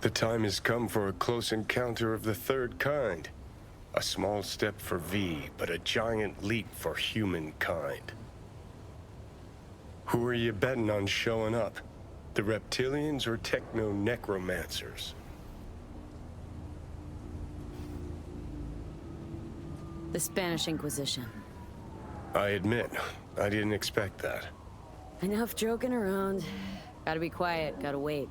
The time has come for a close encounter of the third kind. A small step for V, but a giant leap for humankind. Who are you betting on showing up? The reptilians or techno-necromancers? The Spanish Inquisition. I admit, I didn't expect that. Enough joking around. Gotta be quiet, gotta wait.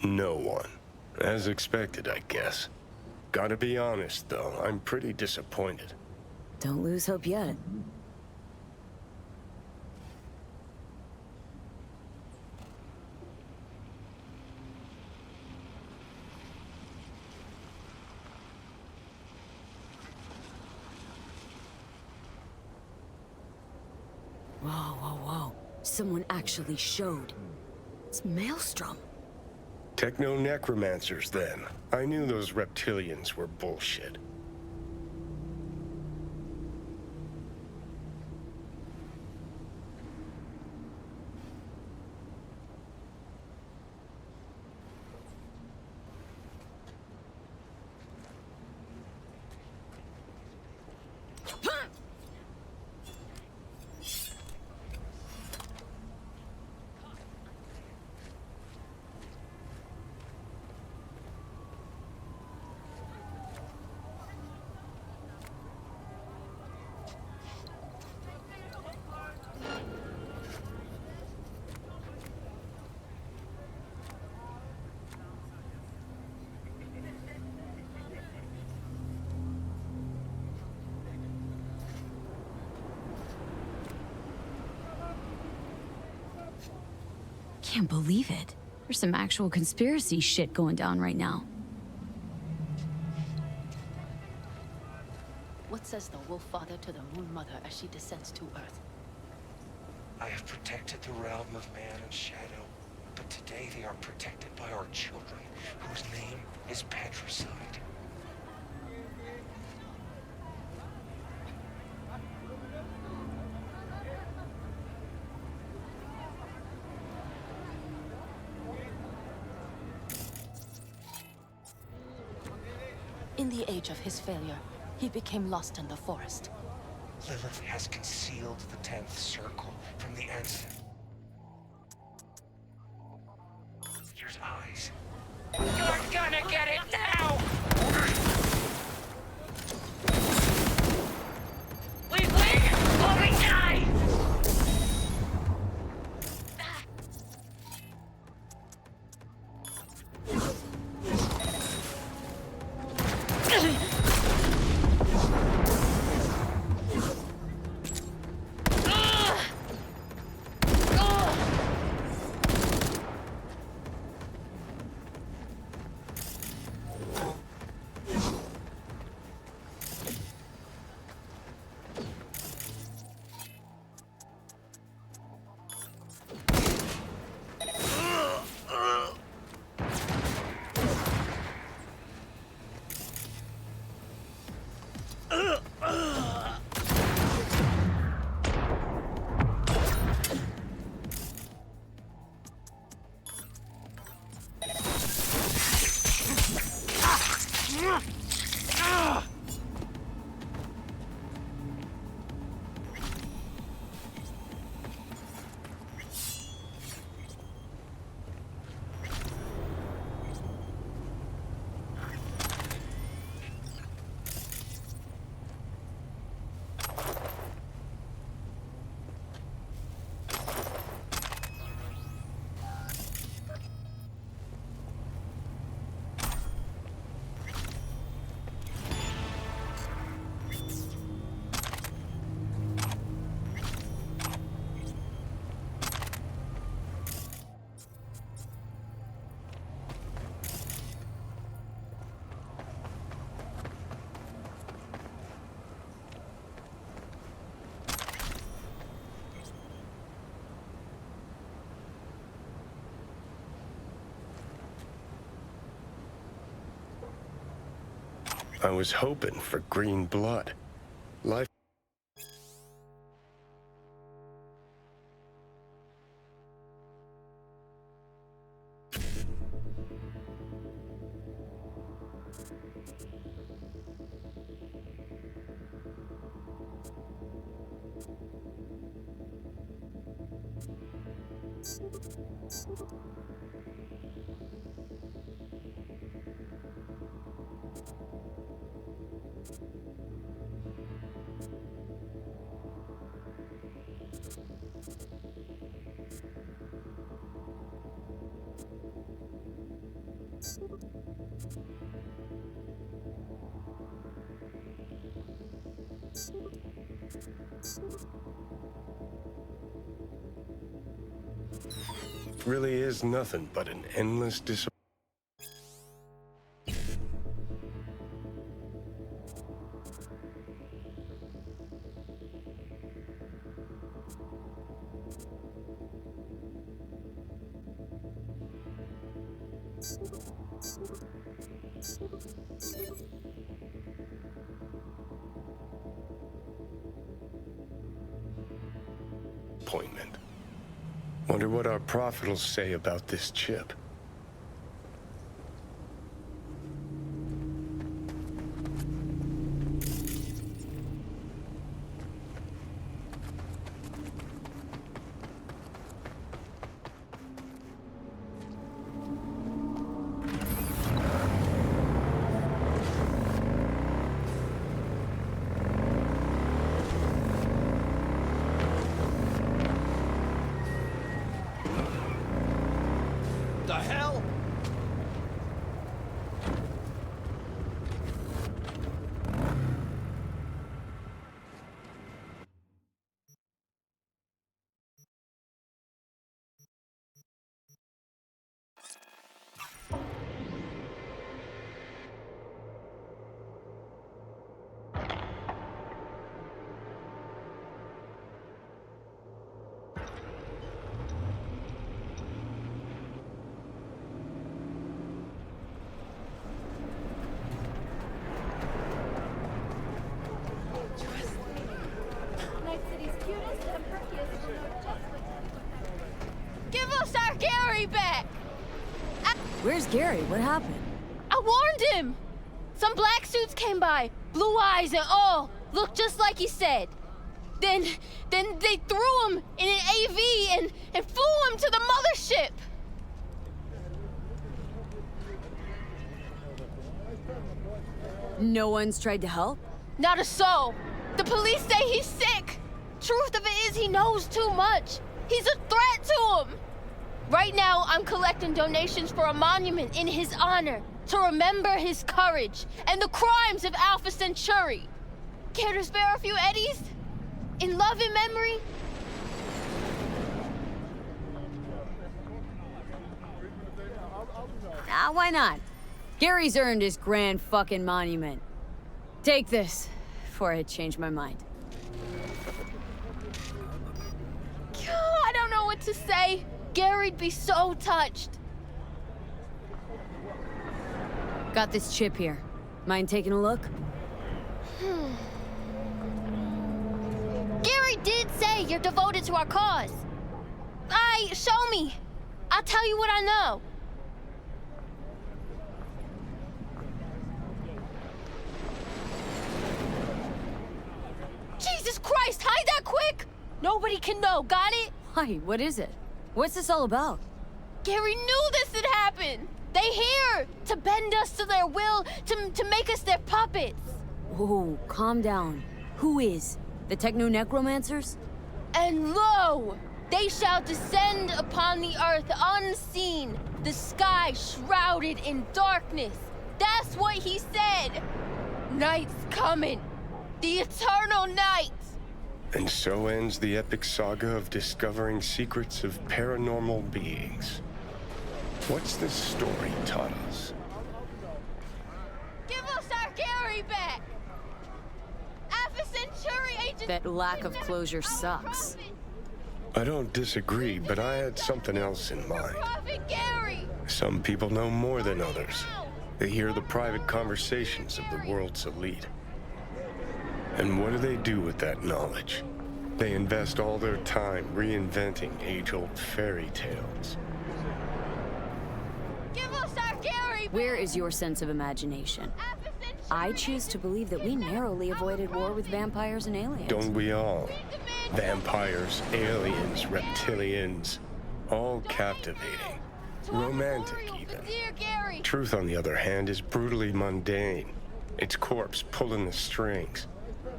No one. As expected, I guess. Gotta be honest, though, I'm pretty disappointed. Don't lose hope yet. Whoa, whoa, whoa. Someone actually showed. It's Maelstrom. Techno-necromancers, then. I knew those reptilians were bullshit. Can't believe it. There's some actual conspiracy shit going down right now. What says the Wolf Father to the Moon Mother as she descends to Earth? I have protected the realm of man and shadow, but today they are protected by our children, whose name is Patricide. In the age of his failure, he became lost in the forest. Lilith has concealed the 10th circle from the ancestors. Here's eyes. You're gonna get it now! Please leave, or we die! I was hoping for green blood. Life. Really is nothing but an endless disappointment. Wonder what our prophet will say about this chip. The hell? Give us our Gary back! Where's Gary? What happened? I warned him! Some black suits came by, blue eyes and all, looked just like he said. Then they threw him in an AV and flew him to the mothership! No one's tried to help? Not a soul. The police say he's sick. Truth of it is he knows too much. He's a threat to him. Right now, I'm collecting donations for a monument in his honor to remember his courage and the crimes of Alpha Centauri. Care to spare a few eddies? In love and memory? Why not? Gary's earned his grand fucking monument. Take this, before I change my mind. I don't know what to say. Gary'd be so touched. Got this chip here. Mind taking a look? Gary did say you're devoted to our cause. Show me. I'll tell you what I know. Jesus Christ, hide that quick! Nobody can know, got it? Why, what is it? What's this all about? Gary knew this would happen! They here to bend us to their will, to make us their puppets! Whoa, calm down. Who is? The Techno-Necromancers? And lo! They shall descend upon the earth unseen, the sky shrouded in darkness. That's what he said! Night's coming. The eternal night! And so ends the epic saga of discovering secrets of paranormal beings. What's this story taught us? Give us our Gary back! Alpha Centauri agent... That lack of closure sucks. I don't disagree, but I had something else in mind. Prophet Gary! Some people know more than others. They hear the private conversations of the world's elite. And what do they do with that knowledge? They invest all their time reinventing age-old fairy tales. Give us our Gary! Where is your sense of imagination? I choose to believe that we narrowly avoided war with vampires and aliens. Don't we all? Vampires, aliens, reptilians, all captivating. Romantic, even. Dear Gary! Truth, on the other hand, is brutally mundane. Its corpse pulling the strings.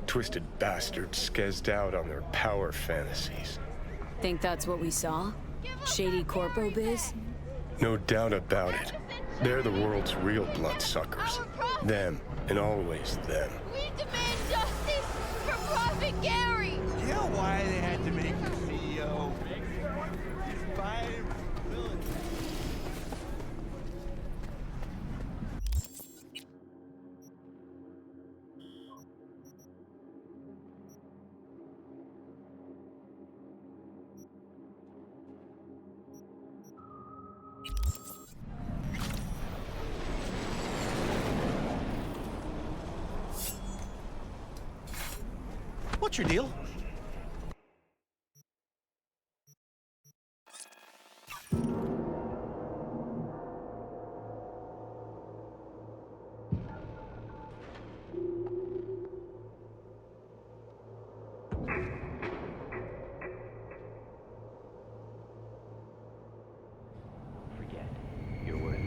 Twisted bastards skezzed out on their power fantasies. Think that's what we saw? Shady Corpo biz? No doubt about it. They're the world's real bloodsuckers. Them, and always them. We demand justice for Prophet Gary! You know why they had to make you CEO? What's your deal? Forget your word.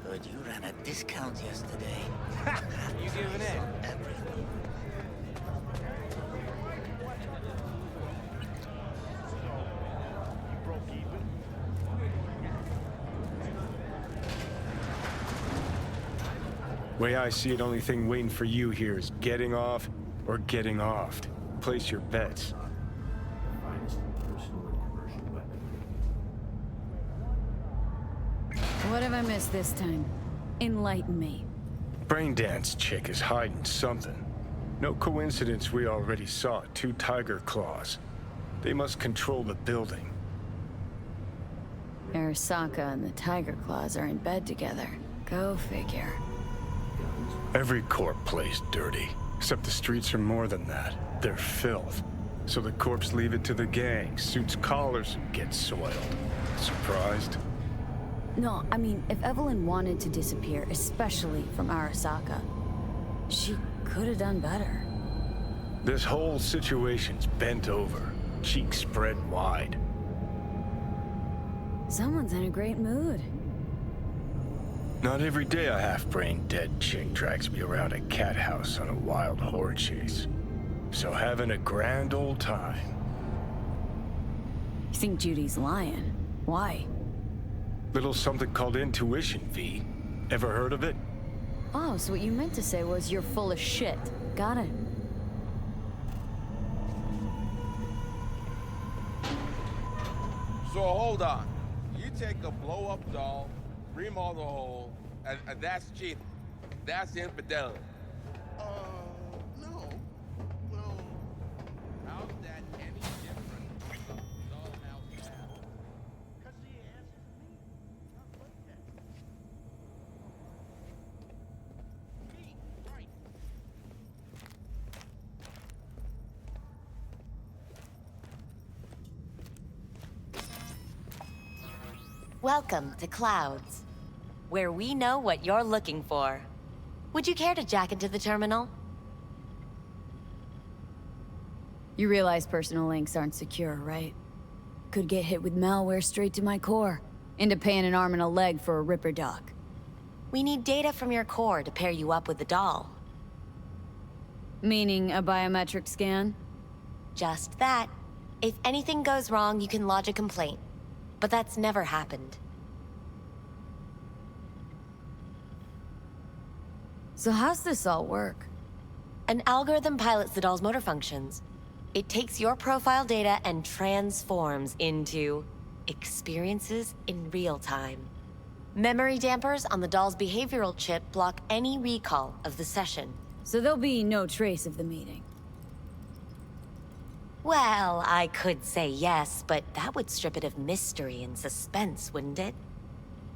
Heard you ran a discount yesterday. You giving in? Everything. Way I see it, only thing waiting for you here is getting off or getting offed. Place your bets. Finest personal and commercial weapon. What have I missed this time? Enlighten me. Braindance chick is hiding something. No coincidence we already saw 2 tiger claws. They must control the building. Arasaka and the Tiger Claws are in bed together. Go figure. Every corp plays dirty, except the streets are more than that. They're filth. So the corps leave it to the gang, suits collars, and get soiled. Surprised? No, I mean, if Evelyn wanted to disappear, especially from Arasaka, she could have done better. This whole situation's bent over, cheeks spread wide. Someone's in a great mood. Not every day a half-brained dead chick drags me around a cat house on a wild horde chase. So having a grand old time. You think Judy's lying? Why? Little something called intuition, V. Ever heard of it? Oh, so what you meant to say was you're full of shit. Got it. So hold on. You take a blow-up doll, remodel the hole, and that's cheating. That's infidelity. No. Well, How's that any different from the dollhouse now? because he asked me. Not like that. Me, right. Welcome to Clouds, where we know what you're looking for. Would you care to jack into the terminal? You realize personal links aren't secure, right? Could get hit with malware straight to my core. Into paying an arm and a leg for a Ripper doc. We need data from your core to pair you up with the doll. Meaning a biometric scan? Just that. If anything goes wrong, you can lodge a complaint. But that's never happened. So how's this all work? An algorithm pilots the doll's motor functions. It takes your profile data and transforms into experiences in real time. Memory dampers on the doll's behavioral chip block any recall of the session. So there'll be no trace of the meeting. Well, I could say yes, but that would strip it of mystery and suspense, wouldn't it?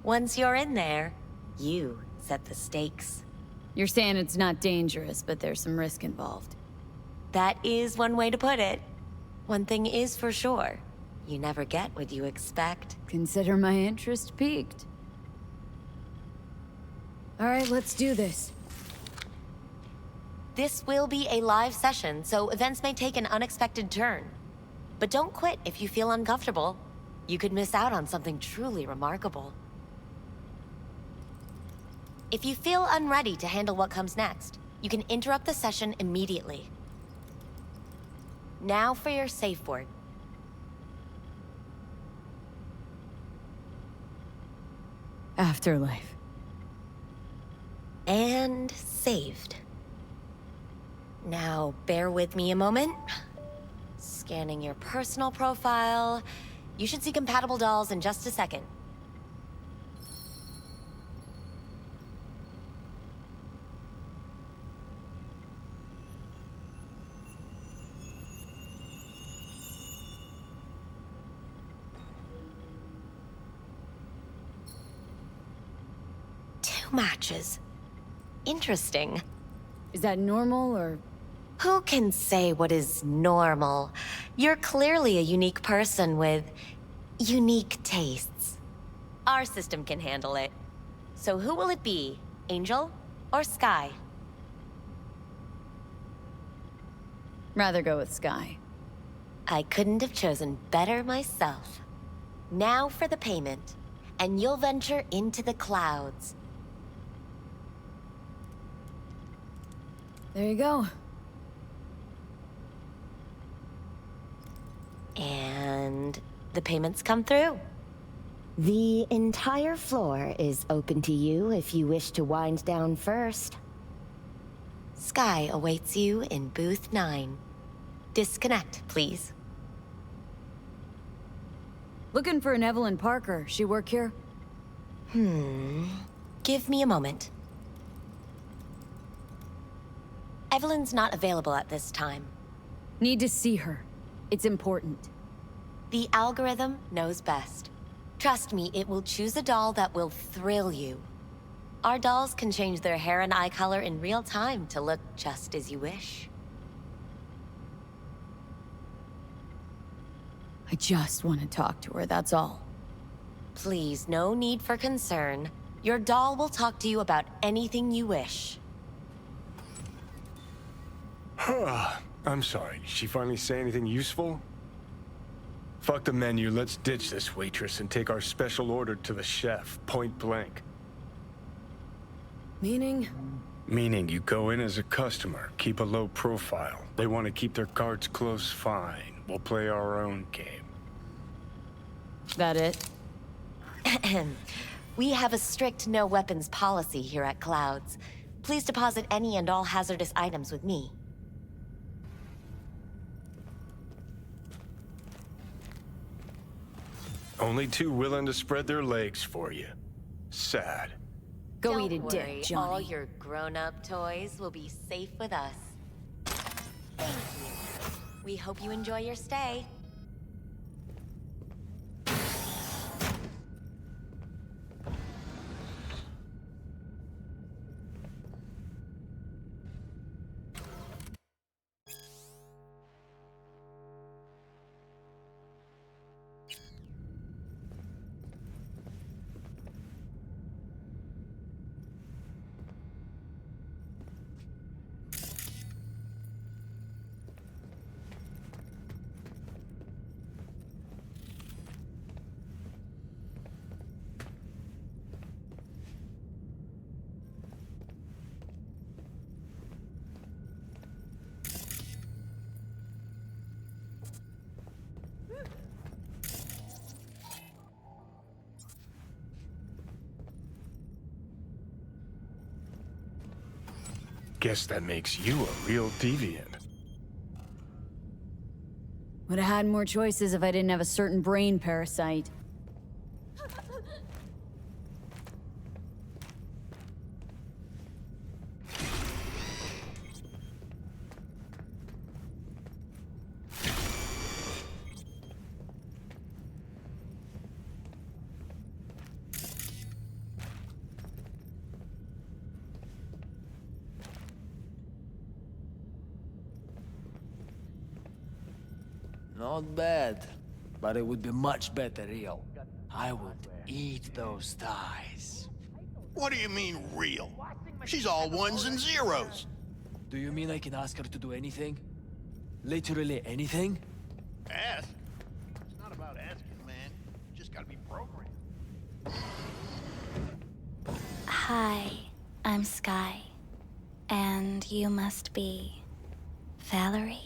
Once you're in there, you set the stakes. You're saying it's not dangerous, but there's some risk involved. That is one way to put it. One thing is for sure, you never get what you expect. Consider my interest piqued. All right, let's do this. This will be a live session, so events may take an unexpected turn. But don't quit if you feel uncomfortable. You could miss out on something truly remarkable. If you feel unready to handle what comes next, you can interrupt the session immediately. Now for your safe word. Afterlife. And saved. Now, bear with me a moment. Scanning your personal profile. You should see compatible dolls in just a second. Two matches. Interesting. Is that normal, or...? Who can say what is normal? You're clearly a unique person with unique tastes. Our system can handle it. So who will it be? Angel or Sky? Rather go with Sky. I couldn't have chosen better myself. Now for the payment, and you'll venture into the clouds. There you go. And the payments come through. The entire floor is open to you if you wish to wind down first. Sky awaits you in booth 9. Disconnect, please. Looking for an Evelyn Parker. She work here? Give me a moment. Evelyn's not available at this time. Need to see her. It's important. The algorithm knows best. Trust me, it will choose a doll that will thrill you. Our dolls can change their hair and eye color in real time to look just as you wish. I just want to talk to her, that's all. Please, no need for concern. Your doll will talk to you about anything you wish. I'm sorry, did she finally say anything useful? Fuck the menu, let's ditch this waitress and take our special order to the chef, point blank. Meaning? Meaning you go in as a customer, keep a low profile. They want to keep their cards close, fine. We'll play our own game. That it? We have a strict no weapons policy here at Clouds. Please deposit any and all hazardous items with me. Only two willing to spread their legs for you. Sad. Go Don't eat a worry, dick, Johnny. all your grown-up toys will be safe with us. Thank you. We hope you enjoy your stay. Guess that makes you a real deviant. Would have had more choices if I didn't have a certain brain parasite. Not bad, but it would be much better real. I would eat those thighs. What do you mean, real? She's all ones and zeros. Do you mean I can ask her to do anything? Literally anything? Ask? It's not about asking, man. You just gotta be programmed. Hi, I'm Sky. And you must be... Valerie?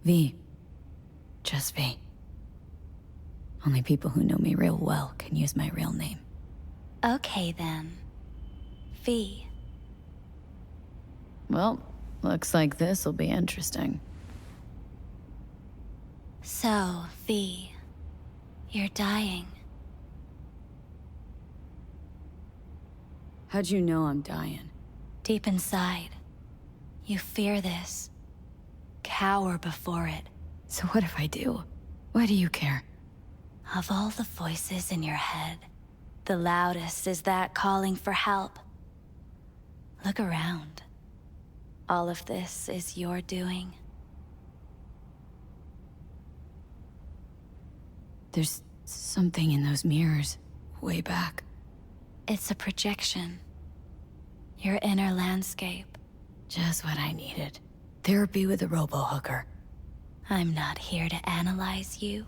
V. Just V. Only people who know me real well can use my real name. Okay then. V. Well, looks like this'll be interesting. So, V. You're dying. How'd you know I'm dying? Deep inside, you fear this. Cower before it. So what if I do? Why do you care? Of all the voices in your head, the loudest is that calling for help. Look around. All of this is your doing. There's something in those mirrors, way back. It's a projection. Your inner landscape. Just what I needed. Therapy with a robo-hooker. I'm not here to analyze you.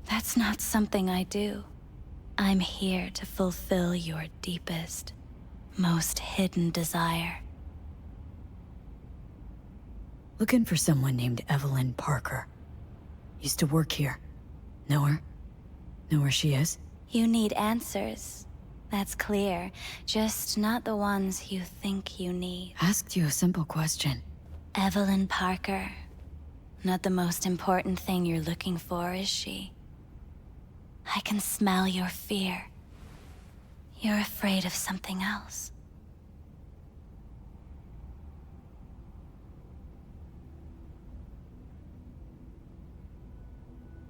That's not something I do. I'm here to fulfill your deepest, most hidden desire. Looking for someone named Evelyn Parker. Used to work here. Know her? Know where she is? You need answers. That's clear. Just not the ones you think you need. Asked you a simple question. Evelyn Parker. Not the most important thing you're looking for, is she? I can smell your fear. You're afraid of something else.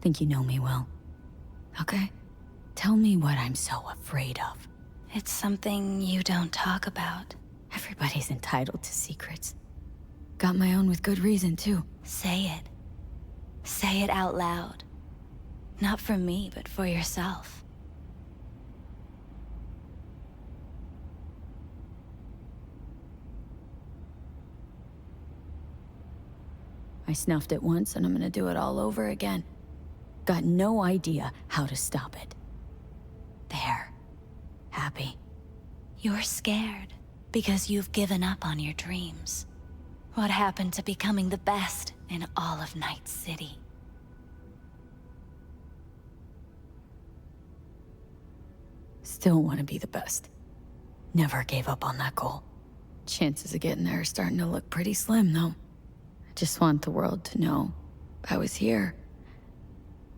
Think you know me well. Okay? Tell me what I'm so afraid of. It's something you don't talk about. Everybody's entitled to secrets. Got my own with good reason, too. Say it. Say it out loud. Not for me, but for yourself. I snuffed it once, and I'm gonna do it all over again. Got no idea how to stop it. There. Happy. You're scared because you've given up on your dreams. What happened to becoming the best in all of Night City? Still want to be the best. Never gave up on that goal. Chances of getting there are starting to look pretty slim, though. I just want the world to know I was here.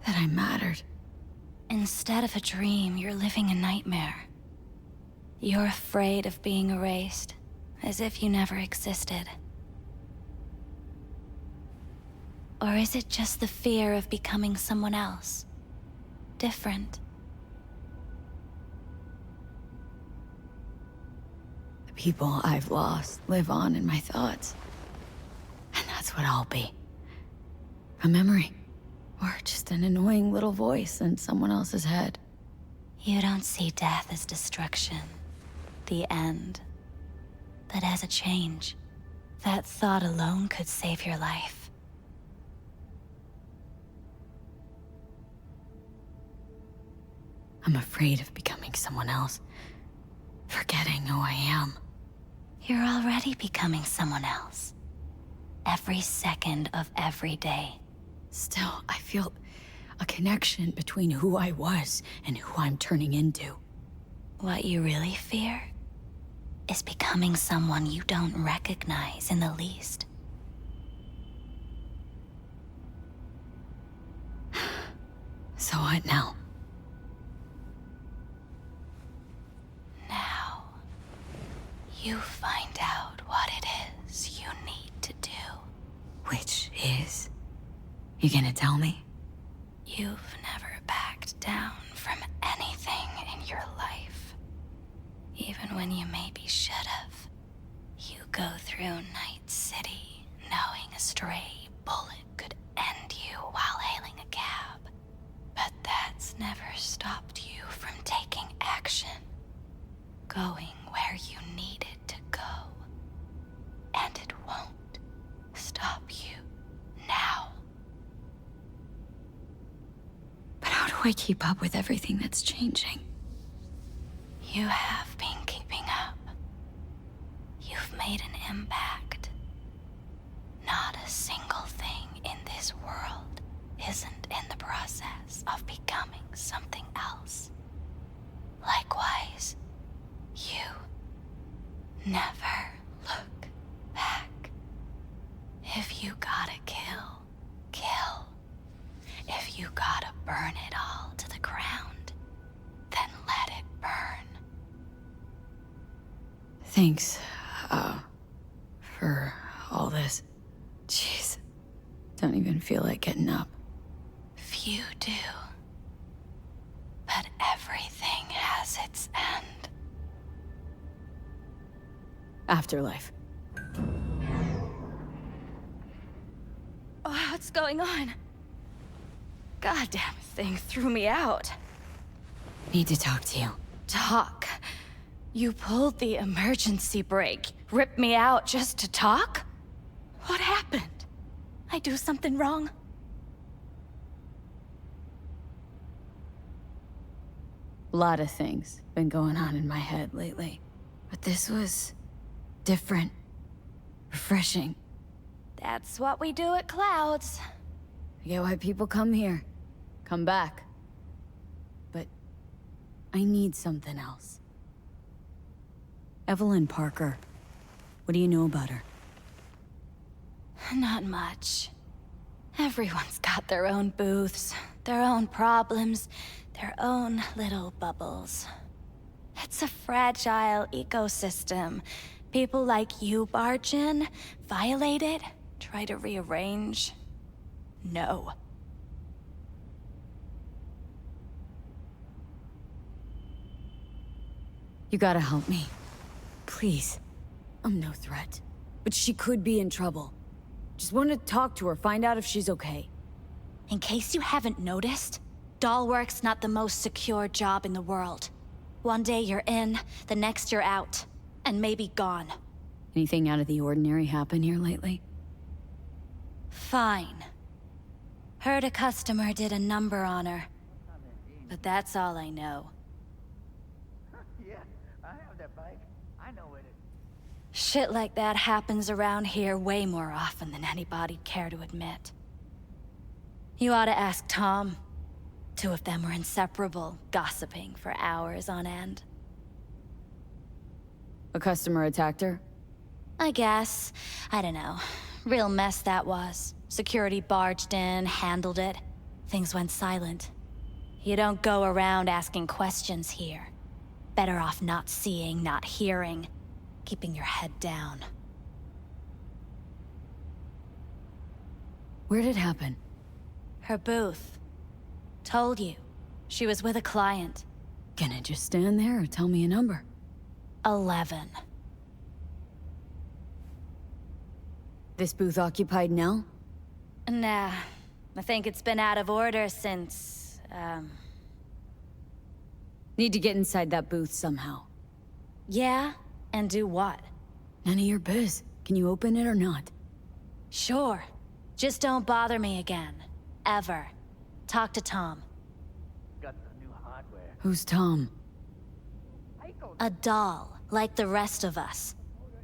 That I mattered. Instead of a dream, you're living a nightmare. You're afraid of being erased, as if you never existed. Or is it just the fear of becoming someone else? Different? The people I've lost live on in my thoughts. And that's what I'll be. A memory. Or just an annoying little voice in someone else's head. You don't see death as destruction, the end, but as a change. That thought alone could save your life. I'm afraid of becoming someone else. Forgetting who I am. You're already becoming someone else. Every second of every day. Still, I feel a connection between who I was and who I'm turning into. What you really fear is becoming someone you don't recognize in the least. So what now? Now, you find out what it is you need to do. Which is? You gonna tell me? You've never backed down from anything in your life. Even when you maybe should have. You go through Night City knowing a stray bullet could end you while hailing a cab. But that's never stopped you from taking action. Going where you needed to go. And it won't stop you now. But how do I keep up with everything that's changing? You have been keeping up. You've made an impact. Not a single thing in this world isn't in the process of becoming something else. Likewise, you never look back. If you gotta kill, kill. If you gotta burn it all to the ground, then let it burn. Thanks, for all this. Jeez. Don't even feel like getting up. Few do. But everything has its end. Afterlife. Oh, what's going on? Goddamn thing threw me out. Need to talk to you. Talk? You pulled the emergency brake, ripped me out just to talk? What happened? I do something wrong? A lot of things been going on in my head lately. But this was different. Refreshing. That's what we do at Clouds. I get why people come here. Come back. But I need something else. Evelyn Parker. What do you know about her? Not much. Everyone's got their own booths, their own problems, their own little bubbles. It's a fragile ecosystem. People like you barge in, violate it, try to rearrange. No. You gotta help me. Please. I'm no threat. But she could be in trouble. Just want to talk to her, find out if she's okay. In case you haven't noticed, doll work's not the most secure job in the world. One day you're in, the next you're out, and maybe gone. Anything out of the ordinary happen here lately? Fine. Heard a customer did a number on her. But that's all I know. Yeah, I have that bike. I know it. Shit like that happens around here way more often than anybody'd care to admit. You ought to ask Tom. Two of them were inseparable, gossiping for hours on end. A customer attacked her? I guess. I don't know. Real mess that was. Security barged in, handled it. Things went silent. You don't go around asking questions here. Better off not seeing, not hearing. Keeping your head down. Where'd it happen? Her booth. Told you. She was with a client. Can I just stand there or tell me a number? 11. This booth occupied now? Nah. I think it's been out of order since, Need to get inside that booth somehow. Yeah? And do what? None of your biz. Can you open it or not? Sure. Just don't bother me again. Ever. Talk to Tom. Got the new hardware. Who's Tom? A doll, like the rest of us.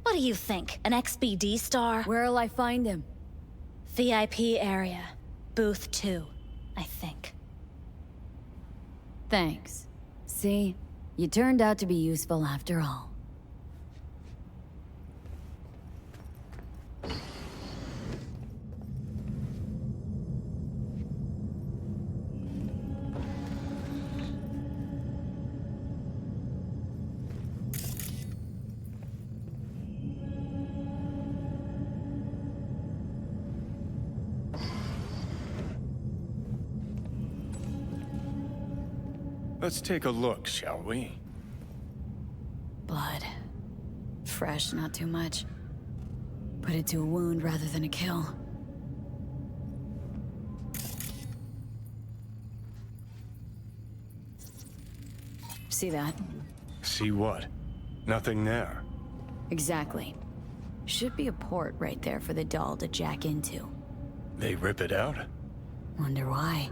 What do you think, an XBD star? Where'll I find him? VIP area. Booth 2, I think. Thanks. See? You turned out to be useful after all. Let's take a look, shall we? Blood. Fresh, not too much. Put it to a wound rather than a kill. See that? See what? Nothing there. Exactly. Should be a port right there for the doll to jack into. They rip it out? Wonder why.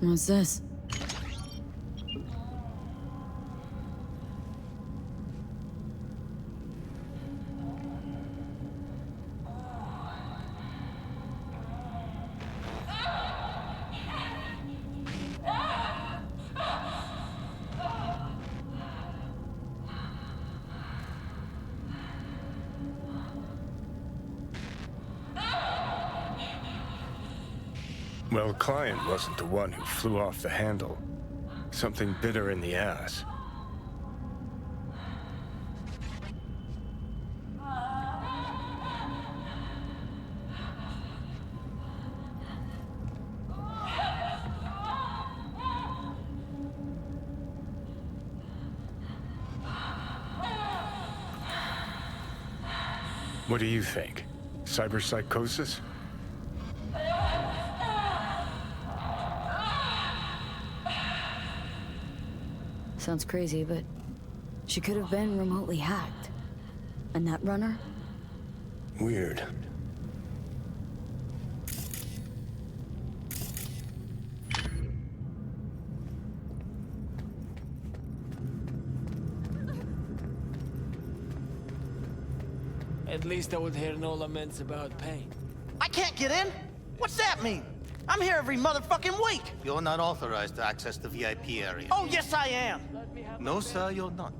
What's this? Well, client wasn't the one who flew off the handle. Something bit her in the ass. What do you think? Cyberpsychosis? Sounds crazy, but she could have been remotely hacked. A netrunner? Weird. At least I would hear no laments about pain. I can't get in? What's that mean? I'm here every motherfucking week. You're not authorized to access the VIP area. Oh, yes, I am. No, sir, you're not.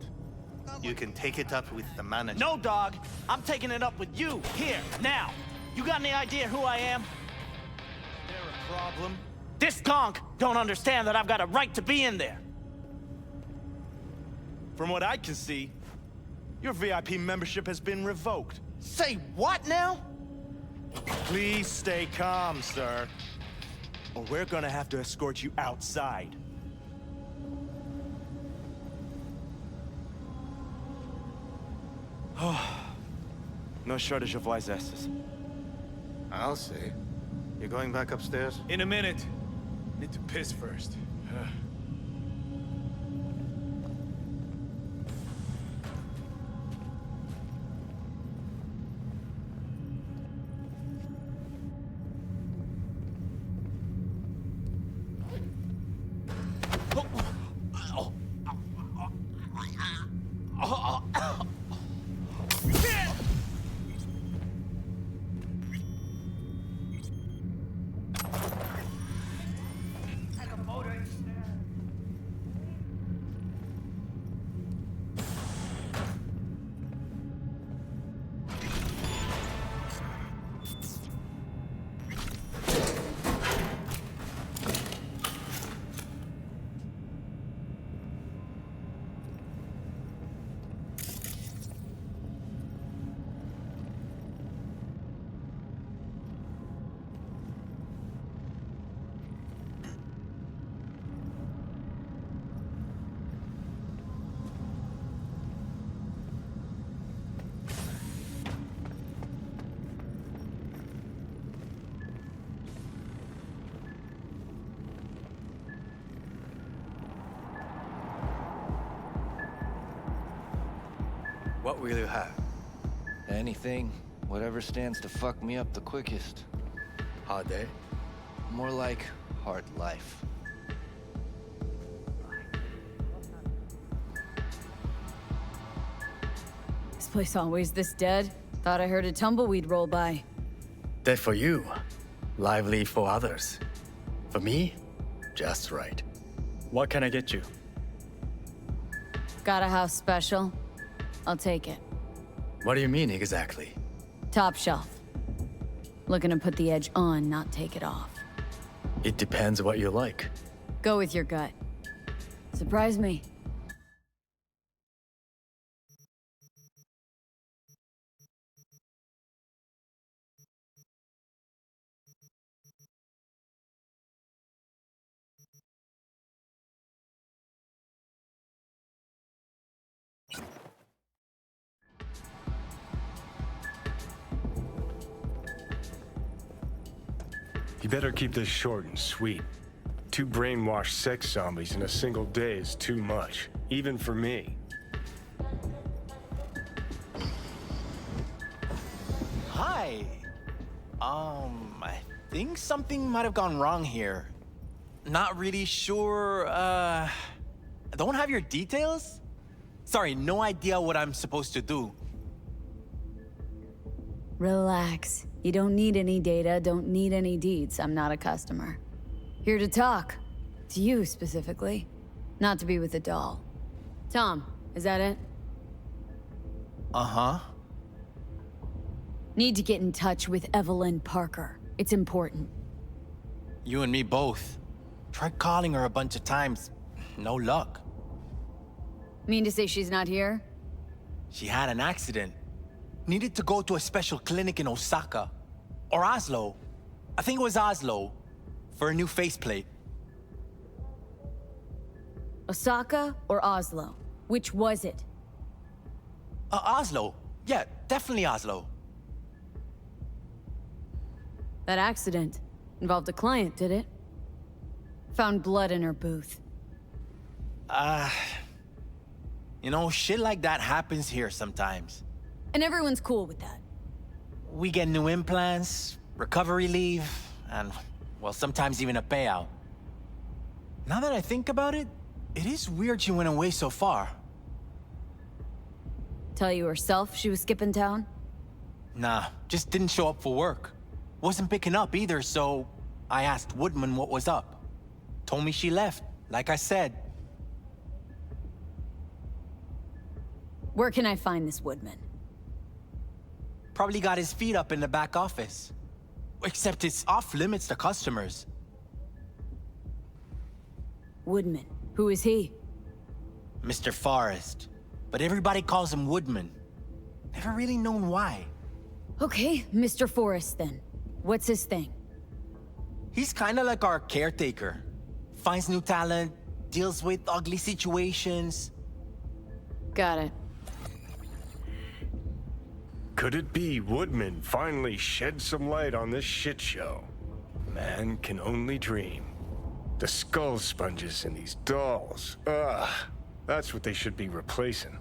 You can take it up with the manager. No, dog. I'm taking it up with you, here, now. You got any idea who I am? Is there a problem? This conch don't understand that I've got a right to be in there. From what I can see, your VIP membership has been revoked. Say what now? Please stay calm, sir. Or we're gonna have to escort you outside. No shortage of wise asses. I'll say. You're going back upstairs? In a minute. Need to piss first. What will you have? Anything. Whatever stands to fuck me up the quickest. Hard day? More like hard life. This place always this dead? Thought I heard a tumbleweed roll by. Dead for you. Lively for others. For me, just right. What can I get you? Got a house special? I'll take it. What do you mean exactly? Top shelf. Looking to put the edge on, not take it off. It depends what you like. Go with your gut. Surprise me. You better keep this short and sweet. 2 brainwashed sex zombies in a single day is too much, even for me. Hi. I think something might have gone wrong here. Not really sure, don't have your details? Sorry, no idea what I'm supposed to do. Relax. You don't need any data, don't need any deeds. I'm not a customer. Here to talk. To you, specifically. Not to be with a doll. Tom, is that it? Uh-huh. Need to get in touch with Evelyn Parker. It's important. You and me both. Tried calling her a bunch of times. No luck. Mean to say she's not here? She had an accident. Needed to go to a special clinic in Osaka. Or Oslo. I think it was Oslo. For a new faceplate. Osaka or Oslo? Which was it? Oslo. Yeah, definitely Oslo. That accident involved a client, did it? Found blood in her booth. You know, shit like that happens here sometimes. And everyone's cool with that. We get new implants, recovery leave, and, well, sometimes even a payout. Now that I think about it, it is weird she went away so far. Tell you herself she was skipping town? Nah, just didn't show up for work. Wasn't picking up either, so I asked Woodman what was up. Told me she left, like I said. Where can I find this Woodman? Probably got his feet up in the back office. Except it's off limits to customers. Woodman. Who is he? Mr. Forrest. But everybody calls him Woodman. Never really known why. Okay, Mr. Forrest then. What's his thing? He's kinda like our caretaker. Finds new talent, deals with ugly situations. Got it. Could it be Woodman finally shed some light on this shit show? Man can only dream. The skull sponges in these dolls. Ugh. That's what they should be replacing.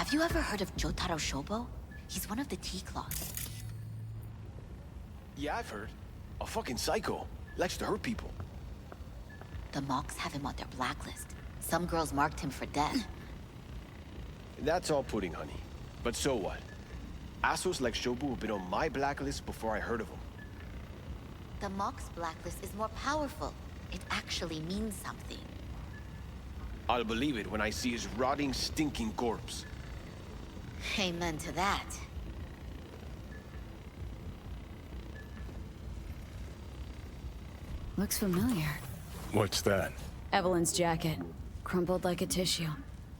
Have you ever heard of Jotaro Shobo? He's one of the T-Claws. Yeah, I've heard. A fucking psycho. Likes to hurt people. The Mox have him on their blacklist. Some girls marked him for death. That's all pudding, honey. But so what? Assholes like Shobu have been on my blacklist before I heard of him. The Mox blacklist is more powerful. It actually means something. I'll believe it when I see his rotting, stinking corpse. Amen to that. Looks familiar. What's that? Evelyn's jacket. Crumpled like a tissue.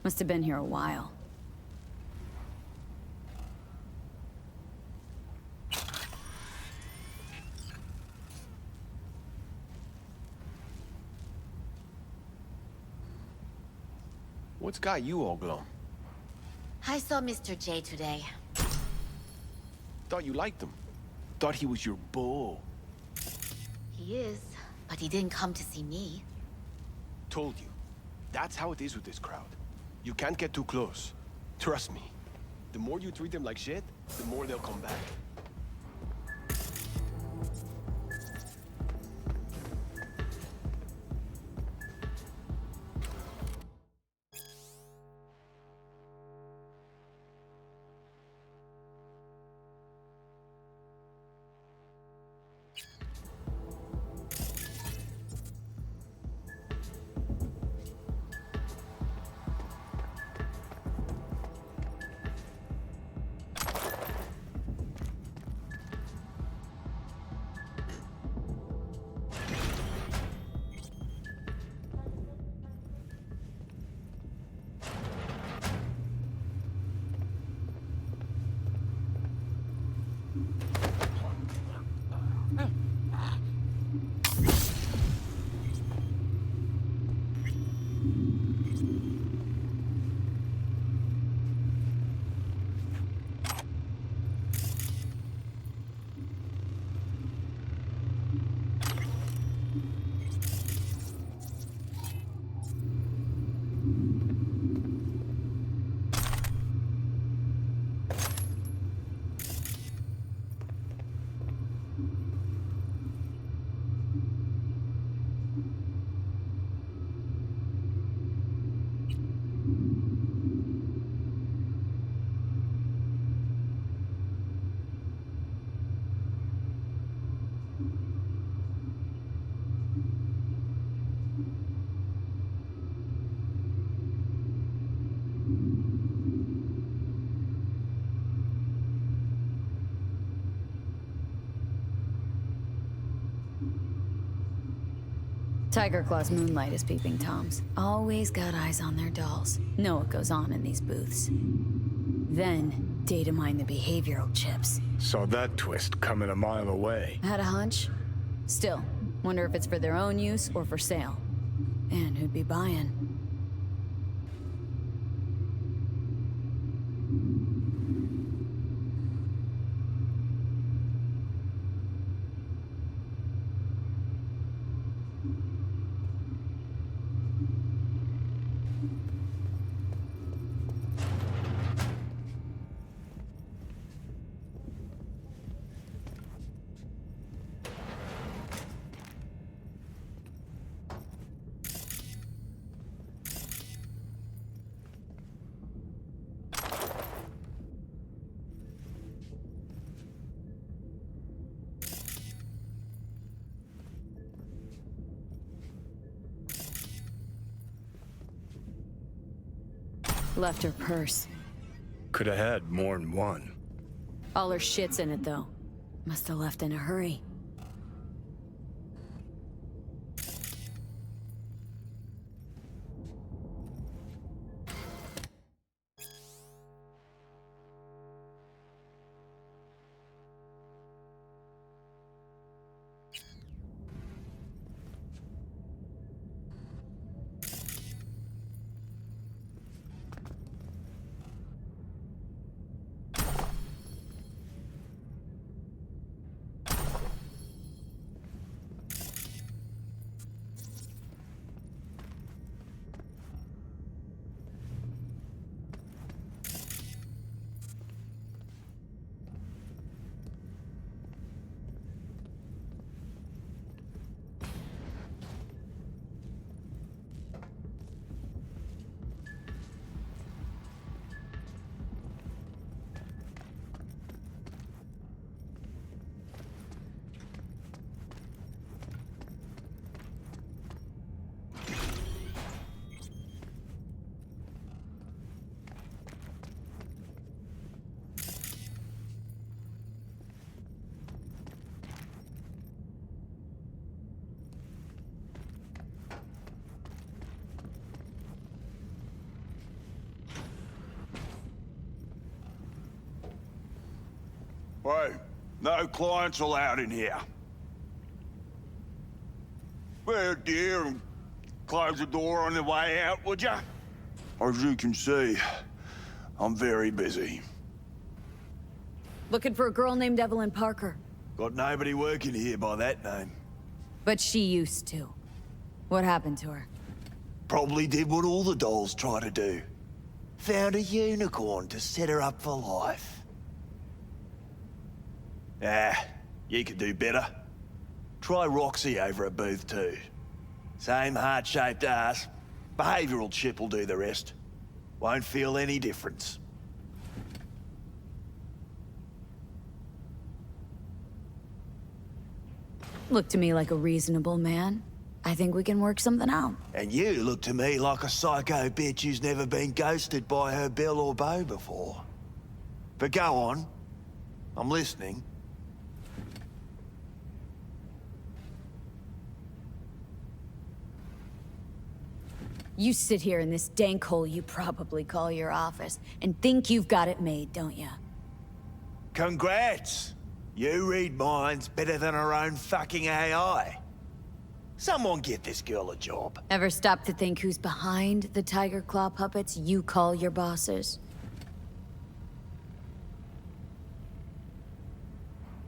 Must have been here a while. What's got you all glum? I saw Mr. J today. Thought you liked him. Thought he was your beau. He is, but he didn't come to see me. Told you. That's how it is with this crowd. You can't get too close. Trust me. The more you treat them like shit, the more they'll come back. Tiger Claw's moonlight is peeping Toms. Always got eyes on their dolls. Know what goes on in these booths. Then, data mine the behavioral chips. Saw that twist coming a mile away. Had a hunch? Still, wonder if it's for their own use or for sale. And who'd be buying? Left her purse. Could have had more than one. All her shit's in it, though. Must have left in a hurry. Hey, no clients allowed in here. Well, dear, and close the door on the way out, would ya? As you can see, I'm very busy. Looking for a girl named Evelyn Parker. Got nobody working here by that name. But she used to. What happened to her? Probably did what all the dolls try to do. Found a unicorn to set her up for life. Ah, you could do better. Try Roxy over at Booth 2. Same heart-shaped ass. Behavioral chip will do the rest. Won't feel any difference. Look to me like a reasonable man. I think we can work something out. And you look to me like a psycho bitch who's never been ghosted by her belle or beau before. But go on. I'm listening. You sit here in this dank hole you probably call your office and think you've got it made, don't you? Congrats! You read minds better than her own fucking AI. Someone get this girl a job. Ever stop to think who's behind the Tiger Claw puppets you call your bosses?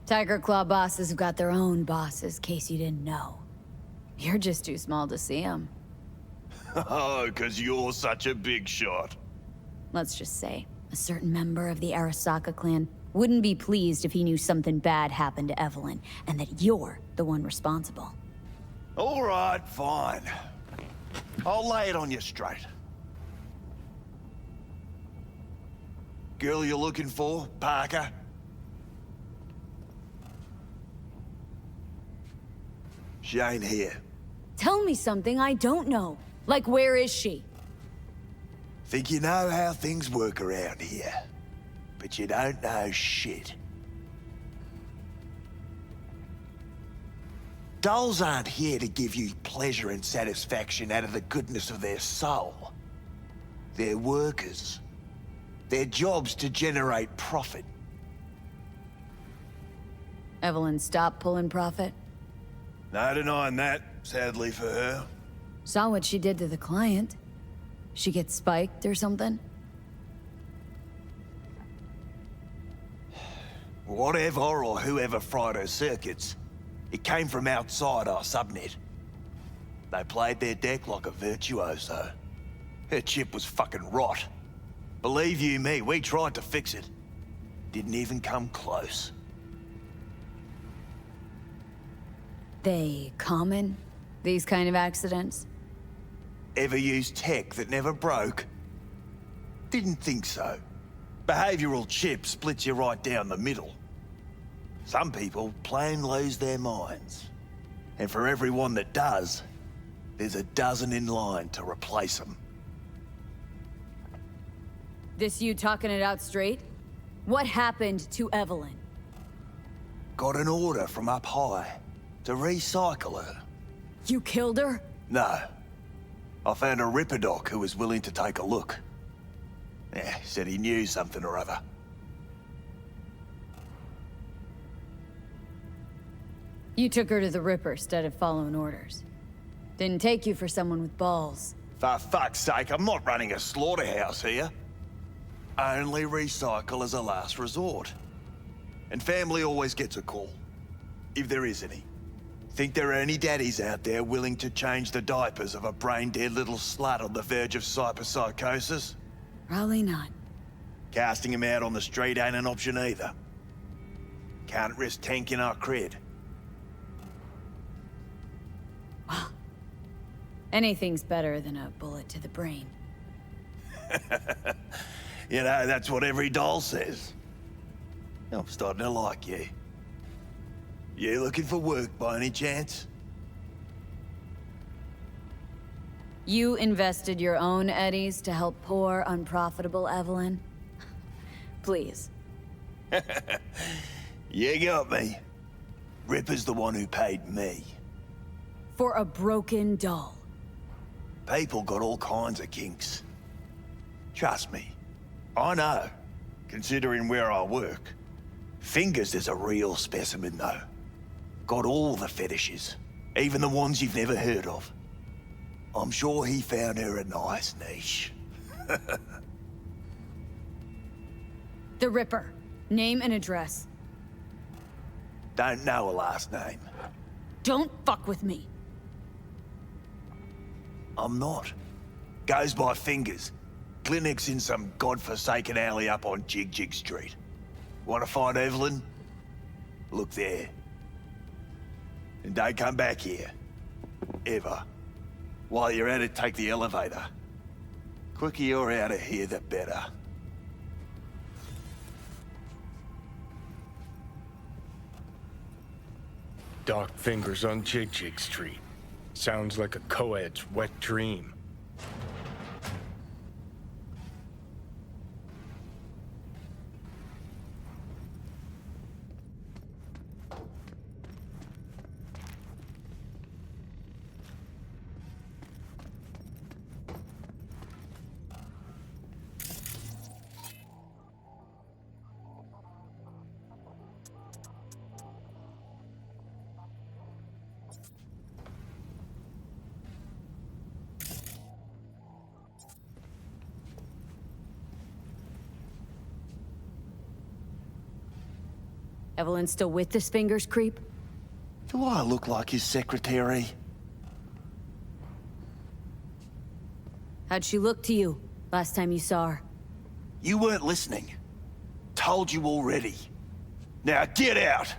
Tiger Claw bosses have got their own bosses, case you didn't know. You're just too small to see them. Oh, 'cause you're such a big shot. Let's just say, a certain member of the Arasaka clan wouldn't be pleased if he knew something bad happened to Evelyn, and that you're the one responsible. All right, fine. I'll lay it on you straight. Girl you're looking for, Parker? She ain't here. Tell me something I don't know. Like, where is she? Think you know how things work around here. But you don't know shit. Dolls aren't here to give you pleasure and satisfaction out of the goodness of their soul. They're workers. Their job's to generate profit. Evelyn stopped pulling profit? No denying that, sadly for her. Saw what she did to the client. She gets spiked or something? Whatever or whoever fried her circuits, it came from outside our subnet. They played their deck like a virtuoso. Her chip was fucking rot. Believe you me, we tried to fix it. Didn't even come close. They common? These kind of accidents? Ever used tech that never broke? Didn't think so. Behavioral chip splits you right down the middle. Some people plain lose their minds. And for everyone that does, there's a dozen in line to replace them. This you talking it out straight? What happened to Evelyn? Got an order from up high to recycle her. You killed her? No. I found a Ripper doc who was willing to take a look. Yeah, said he knew something or other. You took her to the Ripper instead of following orders. Didn't take you for someone with balls. For fuck's sake, I'm not running a slaughterhouse here. Only recycle as a last resort. And family always gets a call. If there is any. Think there are any daddies out there willing to change the diapers of a brain-dead little slut on the verge of cyberpsychosis? Probably not. Casting him out on the street ain't an option either. Can't risk tanking our cred. Anything's better than a bullet to the brain. You know, that's what every doll says. I'm starting to like you. You looking for work by any chance? You invested your own eddies to help poor, unprofitable Evelyn? Please. You got me. Ripper's the one who paid me. For a broken doll. People got all kinds of kinks. Trust me. I know, considering where I work. Fingers is a real specimen, though. Got all the fetishes, even the ones you've never heard of. I'm sure he found her a nice niche. The Ripper. Name and address. Don't know a last name. Don't fuck with me. I'm not. Goes by Fingers. Clinic's in some godforsaken alley up on Jigg Jigg Street. Want to find Evelyn? Look there. And don't come back here. Ever. While you're at it, take the elevator. Quicker you're out of here, the better. Doc Fingers on Jigg Jigg Street. Sounds like a co-ed's wet dream. Evelyn still with this Fingers creep? Do I look like his secretary? How'd she look to you last time you saw her? You weren't listening. Told you already. Now get out!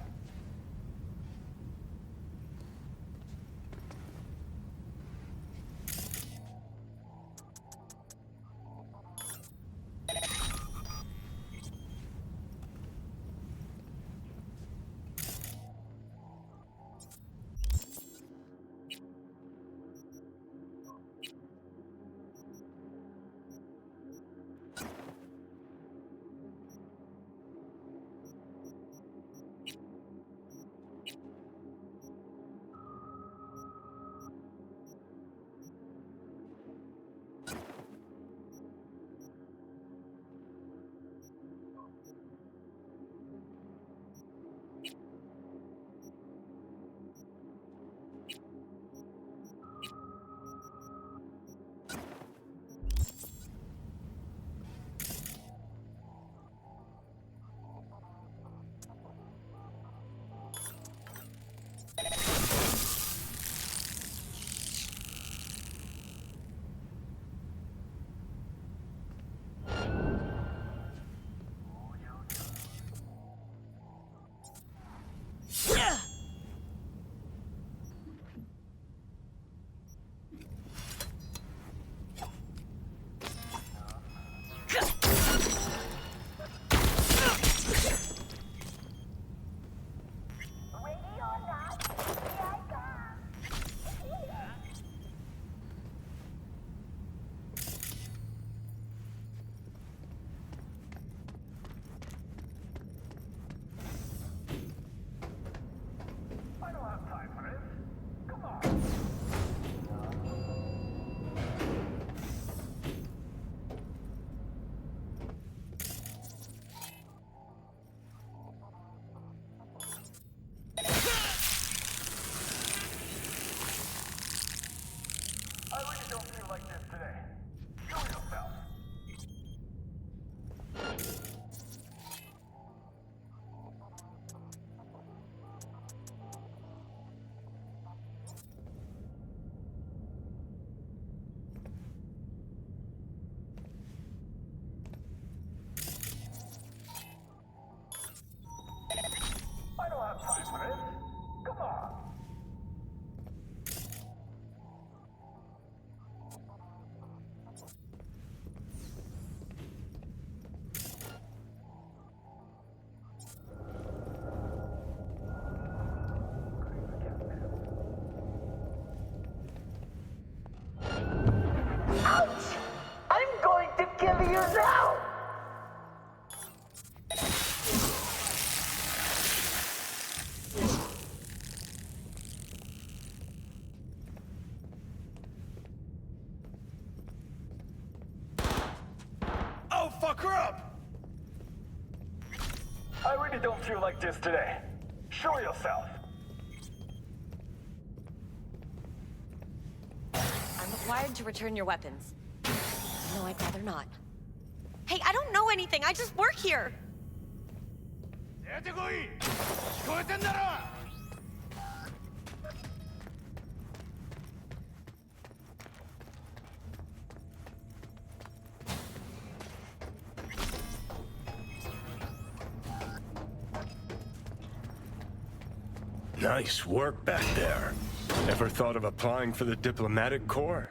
Fuck her up! I really don't feel like this today. Show yourself. I'm required to return your weapons. No, I'd rather not. Hey, I don't know anything. I just work here. Nice work back there. Ever thought of applying for the diplomatic corps?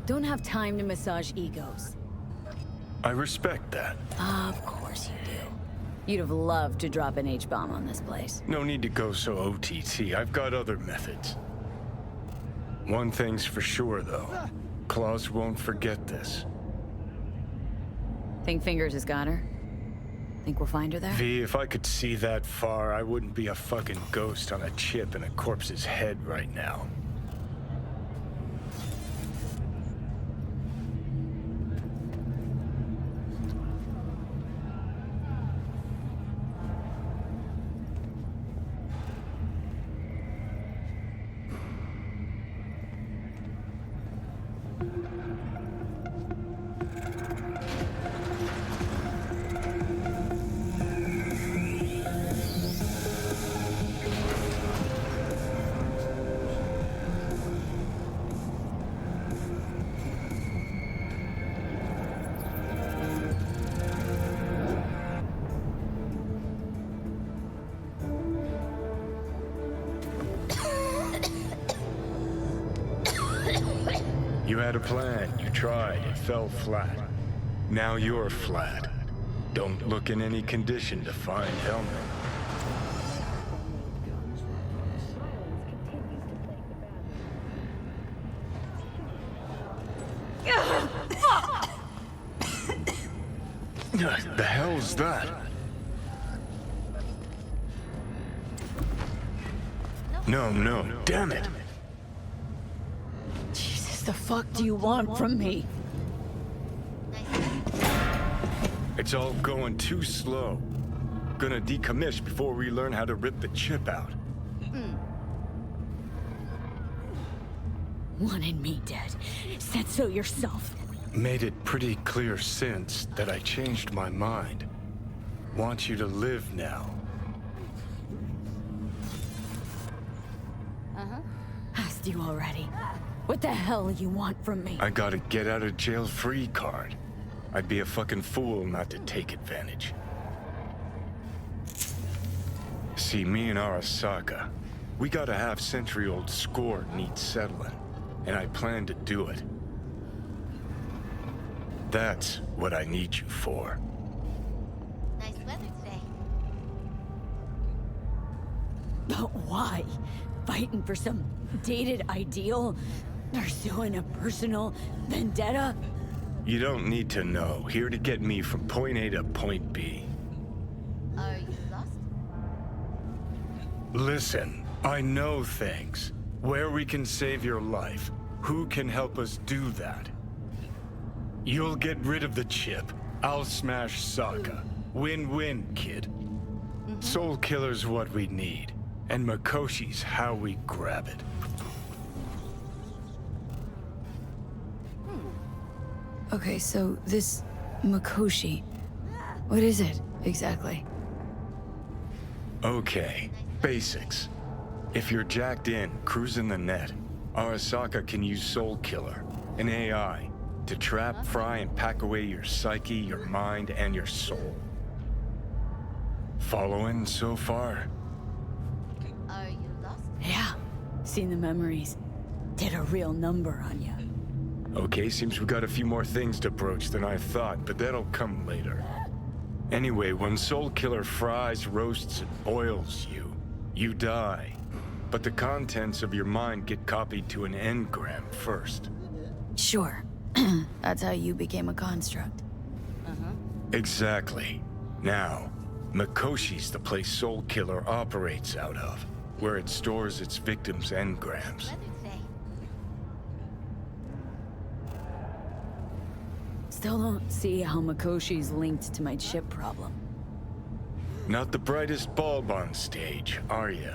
Don't have time to massage egos. I respect that. Of course you do. You'd have loved to drop an H-bomb on this place. No need to go so OTT. I've got other methods. One thing's for sure, though. Claus won't forget this. Think Fingers has got her? Think we'll find her there? V, if I could see that far, I wouldn't be a fucking ghost on a chip in a corpse's head right now. You had a plan, you tried, it fell flat. Now you're flat. Don't look in any condition to find Helmet. The hell's that? No, damn it! Jesus, the fuck do you want from me? It's all going too slow. Gonna decommiss before we learn how to rip the chip out. Wanted me dead. Said so yourself. Made it pretty clear since that I changed my mind. Want you to live now. Asked you already. What the hell you want from me? I got a get out of jail free card. I'd be a fucking fool not to take advantage. See, me and Arasaka, we got a half-century-old score needs settling, and I plan to do it. That's what I need you for. Nice weather today. But why? Fighting for some dated ideal? Pursuing a personal vendetta? You don't need to know. Here to get me from point A to point B. Are you lost? Listen, I know things. Where we can save your life. Who can help us do that? You'll get rid of the chip. I'll smash Sokka. Win-win, kid. Soul Killer's what we need. And Mikoshi's how we grab it. Okay, so this Mikoshi, what is it exactly? Okay, basics. If you're jacked in, cruising the net, Arasaka can use Soul Killer, an AI, to trap, fry, and pack away your psyche, your mind, and your soul. Following so far? Are you lost? Yeah, seen the memories. Did a real number on you. Okay, seems we got a few more things to broach than I thought, but that'll come later. Anyway, when Soul Killer fries, roasts, and boils you, you die. But the contents of your mind get copied to an engram first. Sure. That's how you became a construct. Exactly. Now, Mikoshi's the place Soul Killer operates out of, where it stores its victims' engrams. Still don't see how Mikoshi's linked to my chip problem. Not the brightest bulb on stage, are you?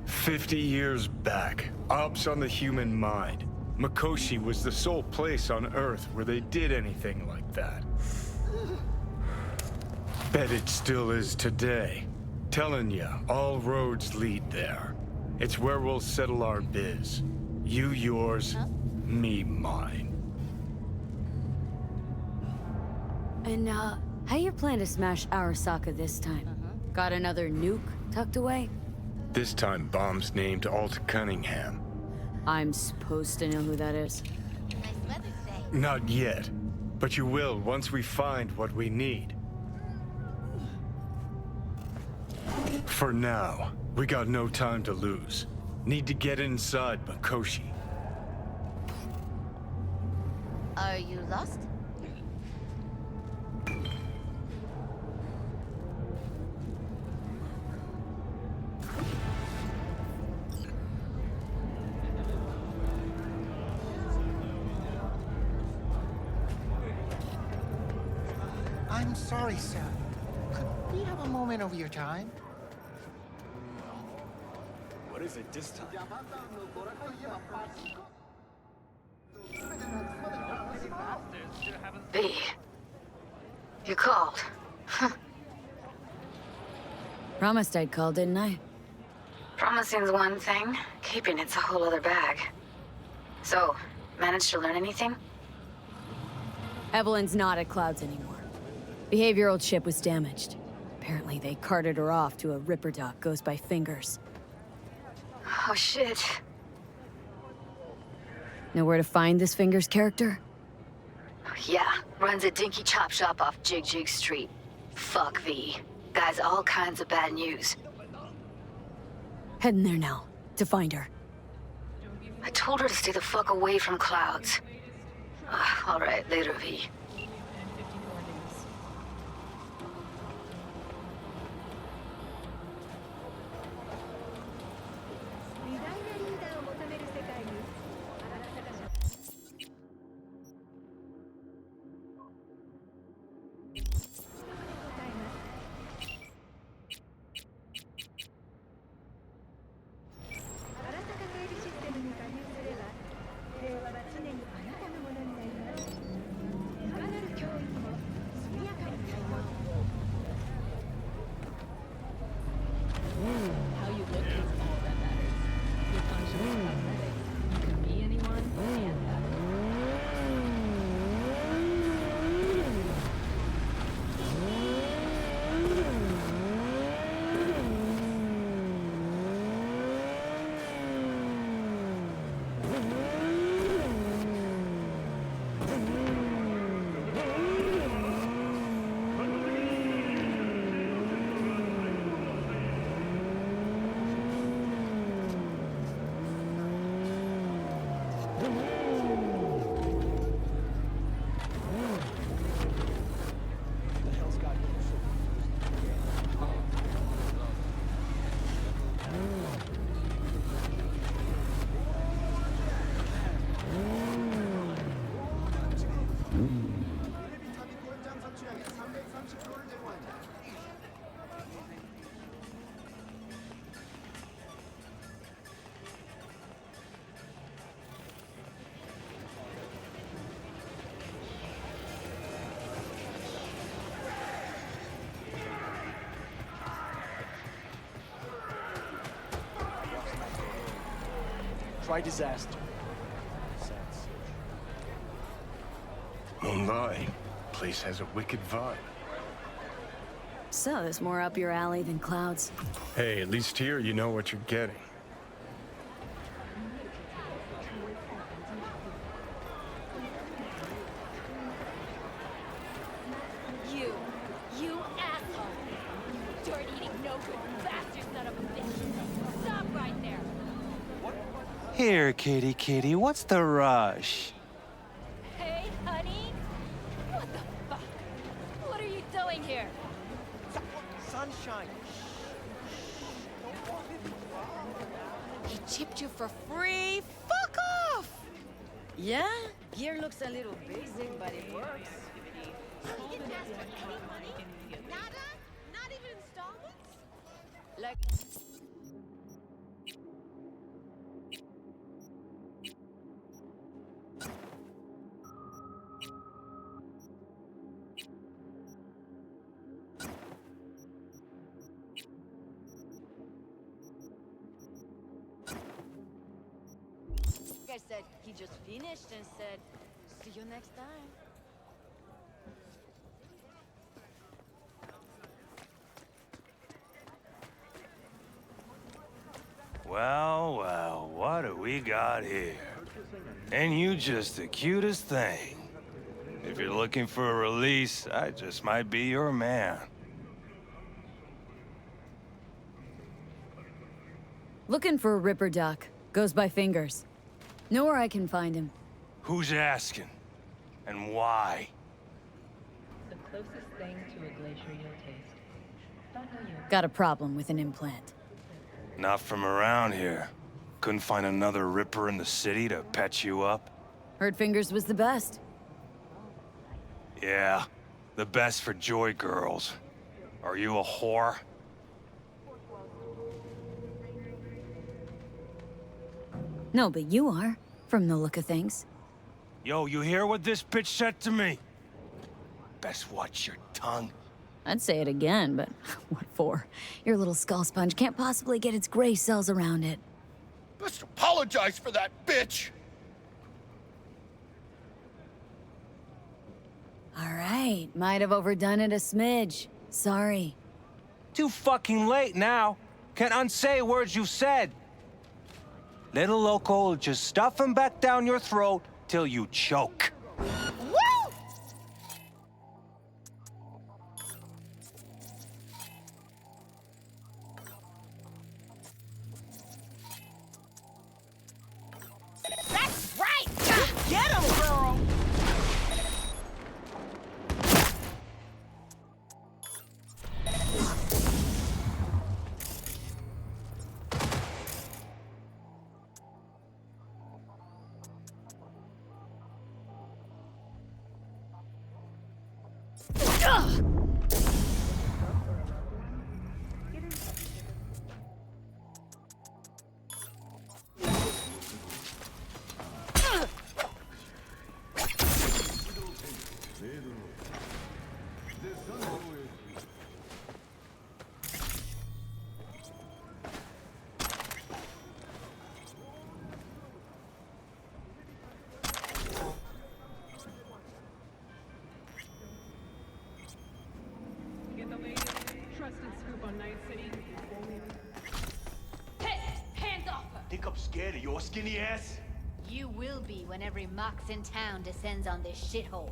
50 years back, ops on the human mind. Mikoshi was the sole place on Earth where they did anything like that. Bet it still is today. Telling ya, all roads lead there. It's where we'll settle our biz. You yours, me mine. And, how you plan to smash Arasaka this time? Got another nuke tucked away? This time bomb's named Alt Cunningham. I'm supposed to know who that is. Not yet, but you will once we find what we need. For now, we got no time to lose. Need to get inside Mikoshi. Are you lost? I'm sorry, sir. Could we have a moment of your time? What is it this time? B. You called. Promised I'd call, didn't I? Promising's one thing, keeping it's a whole other bag. So, managed to learn anything? Evelyn's not at Clouds anymore. Behavioral chip was damaged. Apparently they carted her off to a Ripper dock goes by Fingers. Oh shit. Know where to find this Fingers character? Yeah, runs a dinky chop shop off Jigg Jigg Street. Fuck V. Guy's all kinds of bad news. Heading there now, to find her. I told her to stay the fuck away from Clouds. Alright, later V. Try disaster. Won't lie, place has a wicked vibe. So, there's more up your alley than Clouds. Hey, at least here you know what you're getting. You asshole! You dirt-eating, no-good bastard son of a bitch! Stop right there! Here, kitty, what's the rush? Hey, honey? What the fuck? What are you doing here? Sunshine. He chipped you for free? Fuck off! Yeah, gear looks a little basic, but it works. You didn't ask for any money? Nada? Not even installments? Like... I said he just finished and said, see you next time. Well, well, what do we got here? And you just the cutest thing. If you're looking for a release, I just might be your man. Looking for a Ripper Doc. Goes by Fingers. Know where I can find him. Who's asking? And why? The closest thing to a glacier you'll taste. Don't know you. Got a problem with an implant. Not from around here. Couldn't find another Ripper in the city to patch you up? Heard Fingers was the best. Yeah, the best for joy girls. Are you a whore? No, but you are, from the look of things. Yo, you hear what this bitch said to me? Best watch your tongue. I'd say it again, but what for? Your little skull sponge can't possibly get its gray cells around it. Best apologize for that, bitch! All right, might have overdone it a smidge. Sorry. Too fucking late now. Can't unsay words you said. Little loco will just stuff him back down your throat till you choke. That's right! Get him, girl! Get the latest trusted scoop on Night City. Hey, hands off her! Think I'm scared of your skinny ass? You will be when every mox in town descends on this shithole.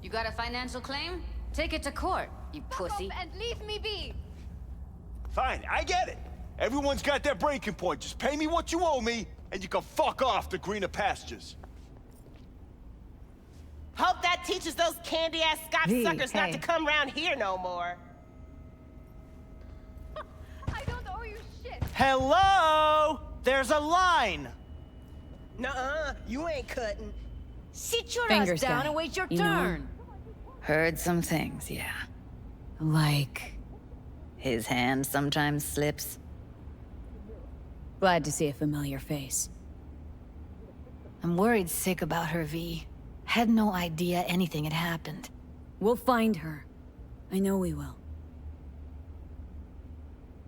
You got a financial claim? Take it to court, you pussy. Fuck off and leave me be! Fine, I get it. Everyone's got their breaking point. Just pay me what you owe me, and you can fuck off to greener pastures. Hope that teaches those candy-ass Scotch suckers not to come round here no more. I don't owe you shit! Hello? There's a line. Nuh-uh, you ain't cutting. Sit your Fingers ass down guy. and wait your You know turn. Heard some things, yeah. Like... His hand sometimes slips. Glad to see a familiar face. I'm worried sick about her, V. Had no idea anything had happened. We'll find her. I know we will.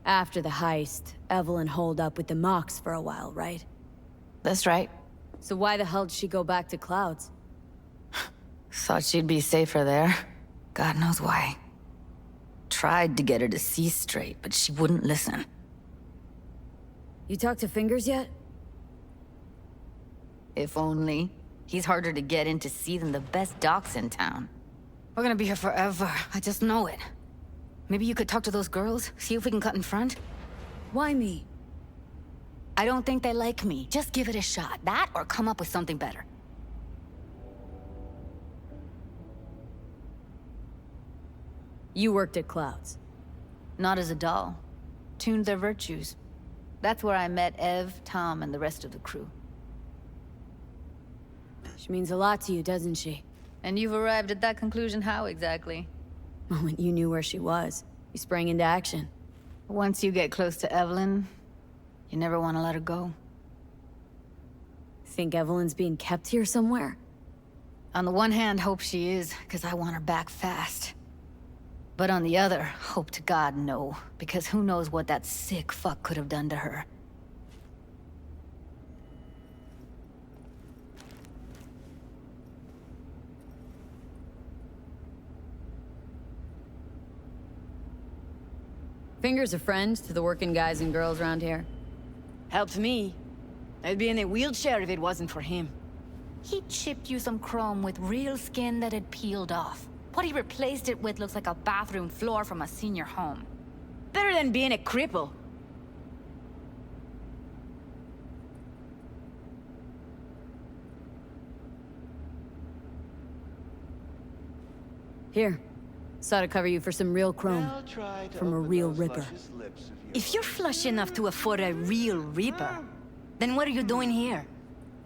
After the heist, Evelyn holed up with the Mox for a while, right? That's right. So why the hell did she go back to Clouds? Thought she'd be safer there. God knows why. Tried to get her to see straight, but she wouldn't listen. You talked to Fingers yet? If only. He's harder to get in to see than the best docs in town. We're gonna be here forever. I just know it. Maybe you could talk to those girls, see if we can cut in front? Why me? I don't think they like me. Just give it a shot. That or come up with something better. You worked at Clouds. Not as a doll. Tuned their virtues. That's where I met Ev, Tom, and the rest of the crew. She means a lot to you, doesn't she? And you've arrived at that conclusion how exactly? The moment you knew where she was, you sprang into action. Once you get close to Evelyn, you never want to let her go. Think Evelyn's being kept here somewhere? On the one hand, hope she is, because I want her back fast. But on the other, hope to God no, because who knows what that sick fuck could have done to her. Finger's a friend to the working guys and girls around here. Helped me. I'd be in a wheelchair if it wasn't for him. He chipped you some chrome with real skin that had peeled off. What he replaced it with looks like a bathroom floor from a senior home. Better than being a cripple. Here. Saw to cover you for some real chrome. From a real ripper. If you're flush enough to afford a real reaper, then what are you doing here?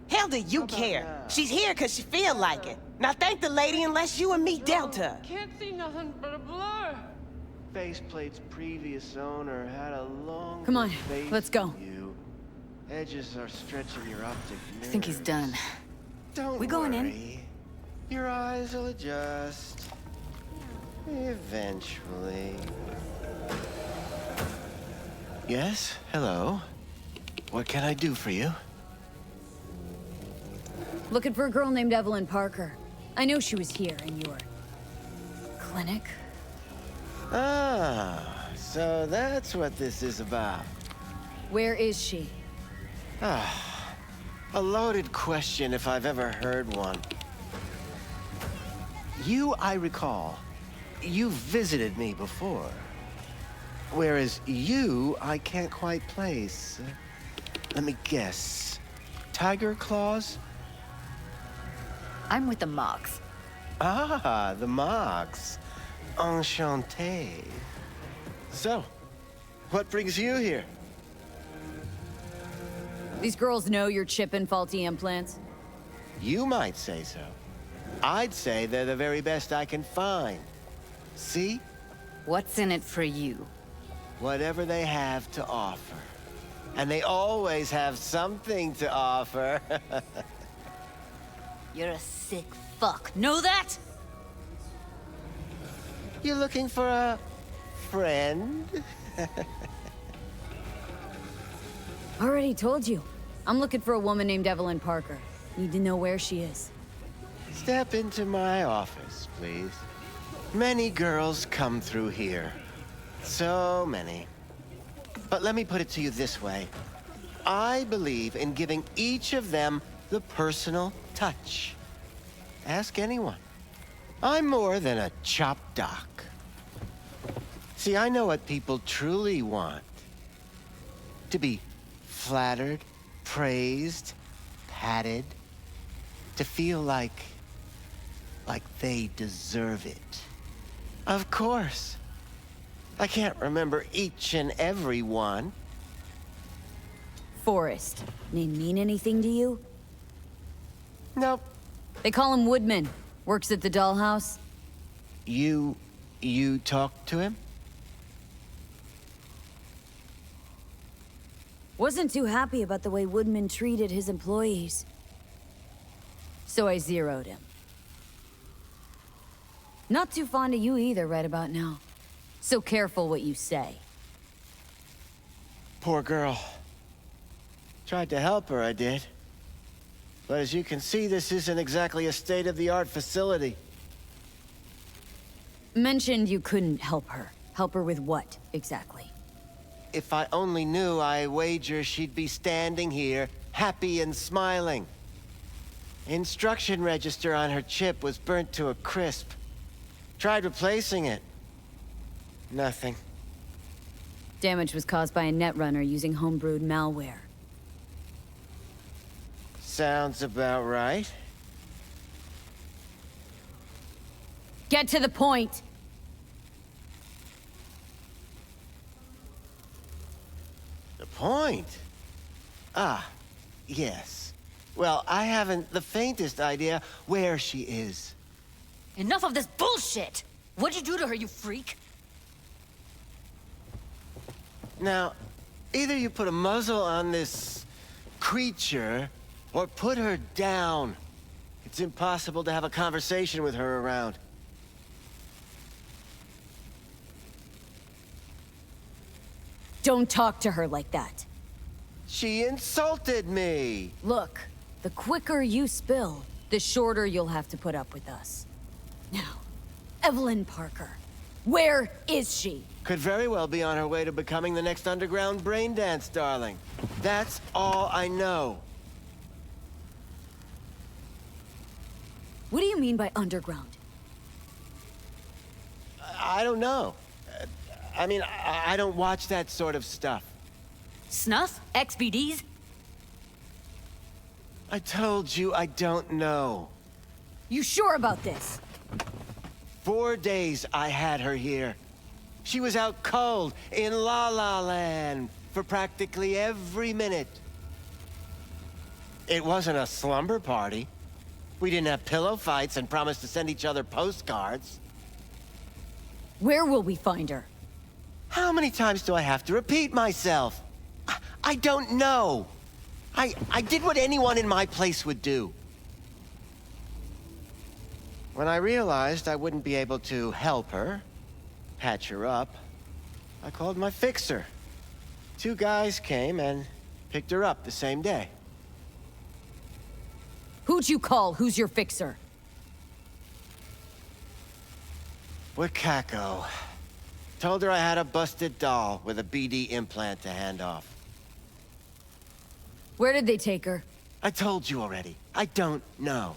Hell do you care? She's here because she feel like it. Now thank the lady unless you and me dealt her. Can't see nothing but a blur. Faceplate's previous owner had a long. Come on, let's go. View. Edges are stretching your optic nerves. I think he's done. Don't We going in? worry. Your eyes will adjust. Eventually. Yes? Hello? What can I do for you? Looking for a girl named Evelyn Parker. I know she was here in your... clinic? Ah, so that's what this is about. Where is she? Ah, a loaded question if I've ever heard one. You, I recall, you visited me before. Whereas you, I can't quite place. Let me guess. Tiger claws? I'm with the Mox. Ah, the Mox. Enchanté. So, what brings you here? These girls know you're chipping faulty implants? You might say so. I'd say they're the very best I can find. See? What's in it for you? Whatever they have to offer. And they always have something to offer. You're a sick fuck. Know that? You looking for a friend? Already told you. I'm looking for a woman named Evelyn Parker. Need to know where she is. Step into my office, please. Many girls come through here. So many. But let me put it to you this way. I believe in giving each of them the personal touch. Ask anyone. I'm more than a chop doc. See, I know what people truly want. To be flattered, praised, patted. To feel like they deserve it. Of course. I can't remember each and every one. Forrest. Name mean anything to you? Nope. They call him Woodman. Works at the dollhouse. You talked to him? Wasn't too happy about the way Woodman treated his employees. So I zeroed him. Not too fond of you either right about now. So careful what you say. Poor girl. Tried to help her, I did. But as you can see, this isn't exactly a state-of-the-art facility. Mentioned you couldn't help her. Help her with what, exactly? If I only knew, I wager she'd be standing here, happy and smiling. Instruction register on her chip was burnt to a crisp. Tried replacing it. Nothing. Damage was caused by a netrunner using homebrewed malware. Sounds about right. Get to the point! The point? Ah, yes. Well, I haven't the faintest idea where she is. Enough of this bullshit! What'd you do to her, you freak? Now, either you put a muzzle on this creature, or put her down. It's impossible to have a conversation with her around. Don't talk to her like that. She insulted me! Look, the quicker you spill, the shorter you'll have to put up with us. Now, Evelyn Parker. Where is she? Could very well be on her way to becoming the next underground brain dance darling. That's all I know. What do you mean by underground? I don't know. I mean, I don't watch that sort of stuff. Snuff? XBDs? I told you I don't know. You sure about this? 4 days I had her here. She was out cold in La La Land for practically every minute. It wasn't a slumber party. We didn't have pillow fights and promised to send each other postcards. Where will we find her? How many times do I have to repeat myself? I don't know. I did what anyone in my place would do. When I realized I wouldn't be able to help her, patch her up, I called my fixer. 2 guys came and picked her up the same day. Who'd you call? Who's your fixer? Wakako. Told her I had a busted doll with a BD implant to hand off. Where did they take her? I told you already. I don't know.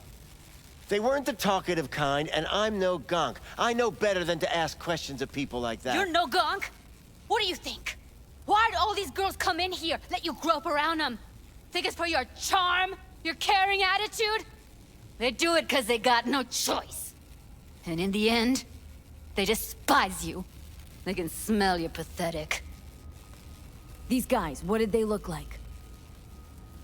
They weren't the talkative kind, and I'm no gonk. I know better than to ask questions of people like that. You're no gonk? What do you think? Why'd all these girls come in here, let you grope around them? Think it's for your charm? Your caring attitude? They do it because they got no choice. And in the end, they despise you. They can smell you're pathetic. These guys, what did they look like?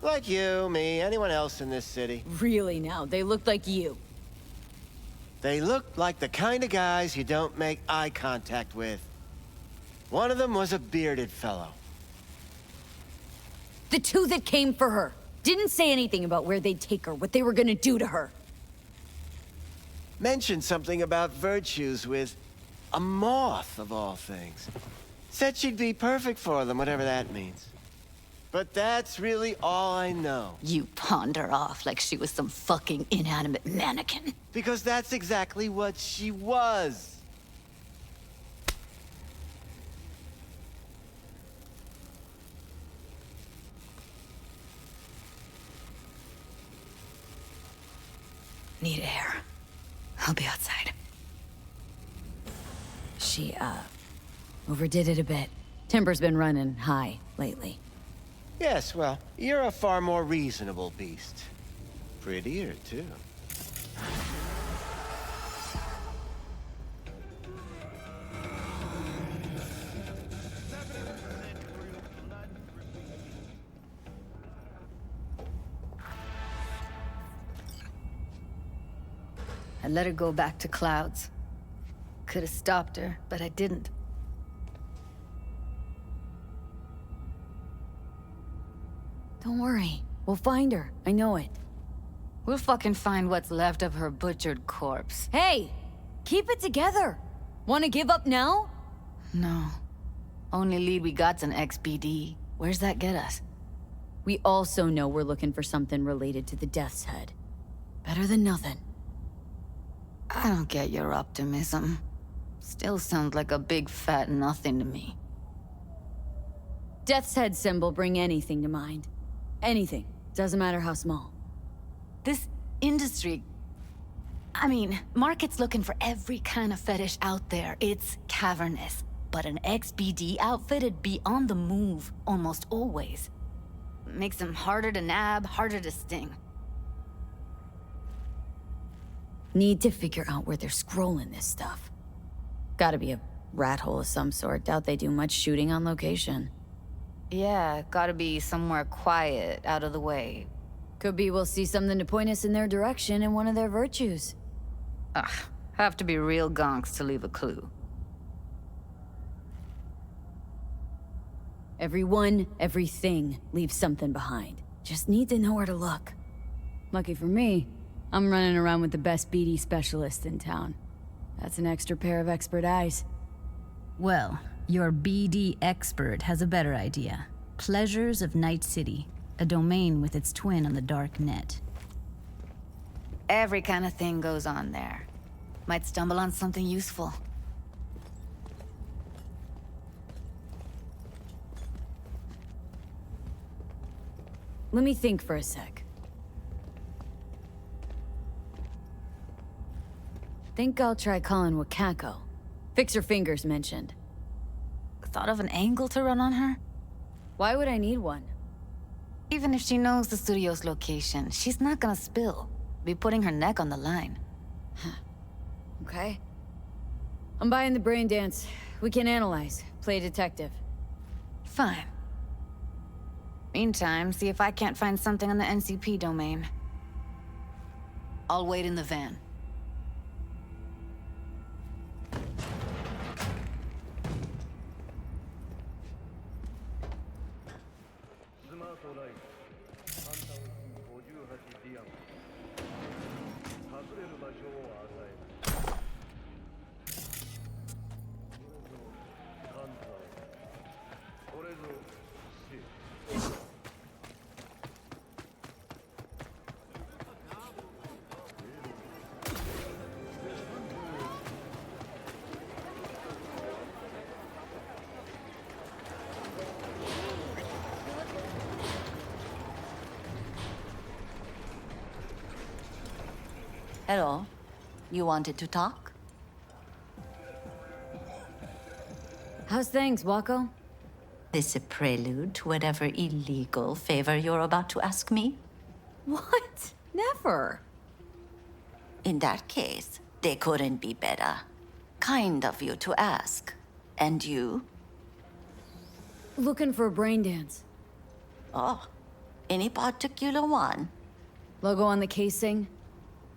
Like you, me, anyone else in this city. Really now, they looked like you. They looked like the kind of guys you don't make eye contact with. One of them was a bearded fellow. The 2 that came for her didn't say anything about where they'd take her, what they were gonna do to her. Mentioned something about virtues with a moth, of all things. Said she'd be perfect for them, whatever that means. But that's really all I know. You pawned her off like she was some fucking inanimate mannequin. Because that's exactly what she was. Need air. I'll be outside. She, overdid it a bit. Timber's been running high lately. Yes, well, you're a far more reasonable beast. Prettier, too. I let her go back to Clouds. Could have stopped her, but I didn't. Don't worry. We'll find her. I know it. We'll fucking find what's left of her butchered corpse. Hey! Keep it together! Wanna give up now? No. Only lead we got's an XBD. Where's that get us? We also know we're looking for something related to the Death's Head. Better than nothing. I don't get your optimism. Still sounds like a big fat nothing to me. Death's Head symbol bring anything to mind. Anything. Doesn't matter how small. This industry... I mean, market's looking for every kind of fetish out there. It's cavernous. But an XBD outfit'd be on the move, almost always. Makes them harder to nab, harder to sting. Need to figure out where they're scrolling this stuff. Gotta be a rat hole of some sort. Doubt they do much shooting on location. Yeah, gotta be somewhere quiet, out of the way. Could be we'll see something to point us in their direction in one of their virtues. Have to be real gonks to leave a clue. Everyone, everything leaves something behind. Just need to know where to look. Lucky for me, I'm running around with the best BD specialist in town. That's an extra pair of expert eyes. Well, your BD expert has a better idea. Pleasures of Night City, a domain with its twin on the dark net. Every kind of thing goes on there. Might stumble on something useful. Let me think for a sec. Think I'll try calling Wakako. Fix her fingers mentioned. Thought of an angle to run on her? Why would I need one? Even if she knows the studio's location, she's not gonna spill. Be putting her neck on the line. Okay. I'm buying the brain dance. We can analyze, play detective. Fine. Meantime, see if I can't find something on the NCP domain. I'll wait in the van. Hello. You wanted to talk? How's things, Wako? This a prelude to whatever illegal favor you're about to ask me? What? Never. In that case, they couldn't be better. Kind of you to ask. And you? Looking for a brain dance. Oh, any particular one? Logo on the casing?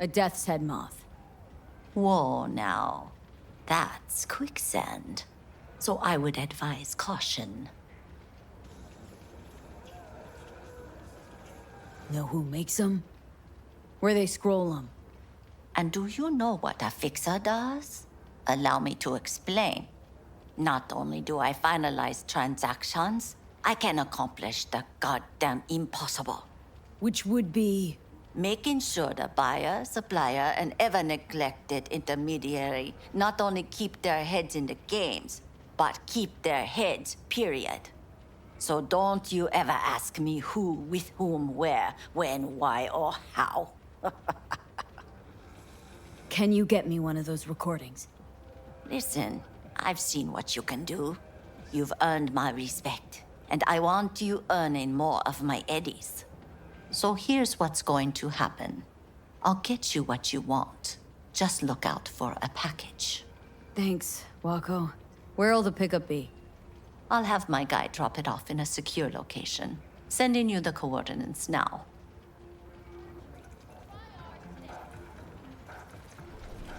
A death's head moth. Whoa, now. That's quicksand. So I would advise caution. Know who makes them? Where they scroll them? And do you know what a fixer does? Allow me to explain. Not only do I finalize transactions, I can accomplish the goddamn impossible. Which would be? Making sure the buyer, supplier, and ever-neglected intermediary not only keep their heads in the games, but keep their heads, period. So don't you ever ask me who, with whom, where, when, why, or how. Can you get me one of those recordings? Listen, I've seen what you can do. You've earned my respect, and I want you earning more of my eddies. So here's what's going to happen. I'll get you what you want. Just look out for a package. Thanks, Wako. Where'll the pickup be? I'll have my guy drop it off in a secure location. Sending you the coordinates now.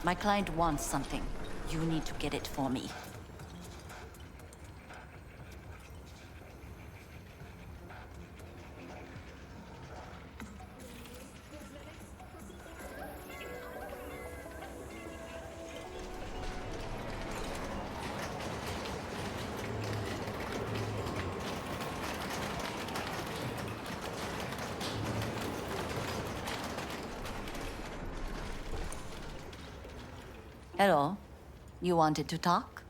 My client wants something. You need to get it for me. Hello. You wanted to talk?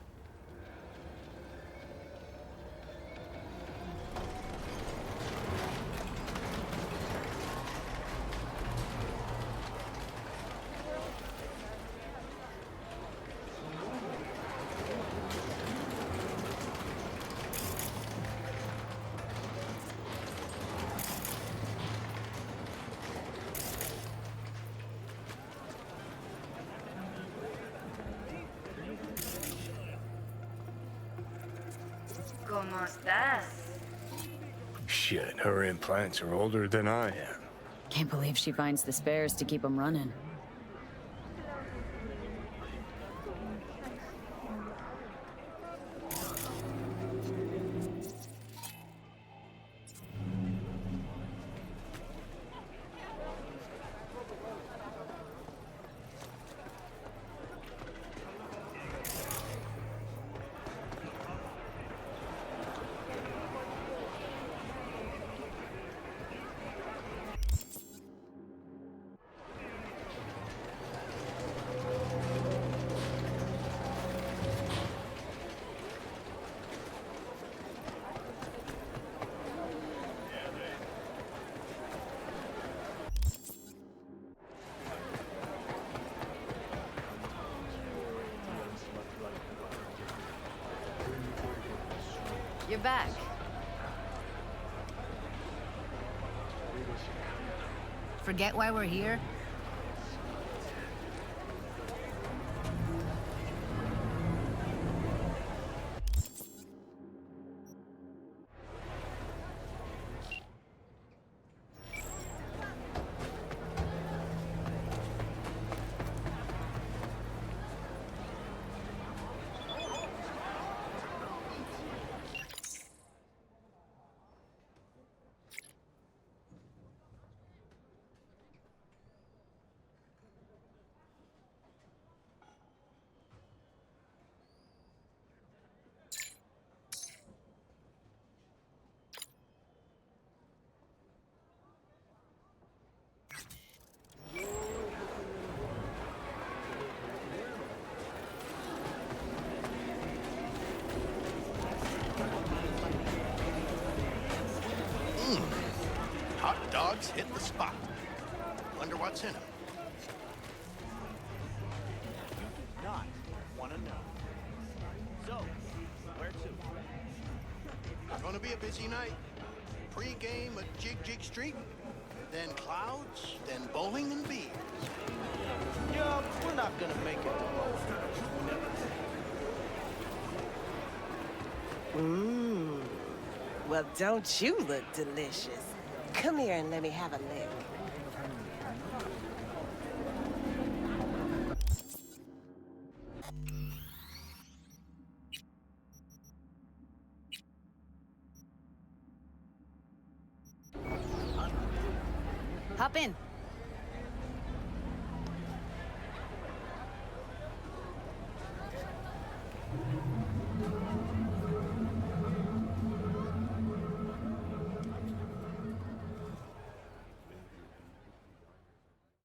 ¿Cómo estás? Shit, her implants are older than I am. Can't believe she finds the spares to keep them running. You're back. Forget why we're here? Hot dogs hit the spot. Wonder what's in them. You do not want to know. So, where to? Gonna be a busy night. Pre-game at Jigg Jigg Street, then clouds, then bowling and beers. Yeah, we're not gonna make it to both. Mmm. Well, don't you look delicious? Come here and let me have a lick. Hop in.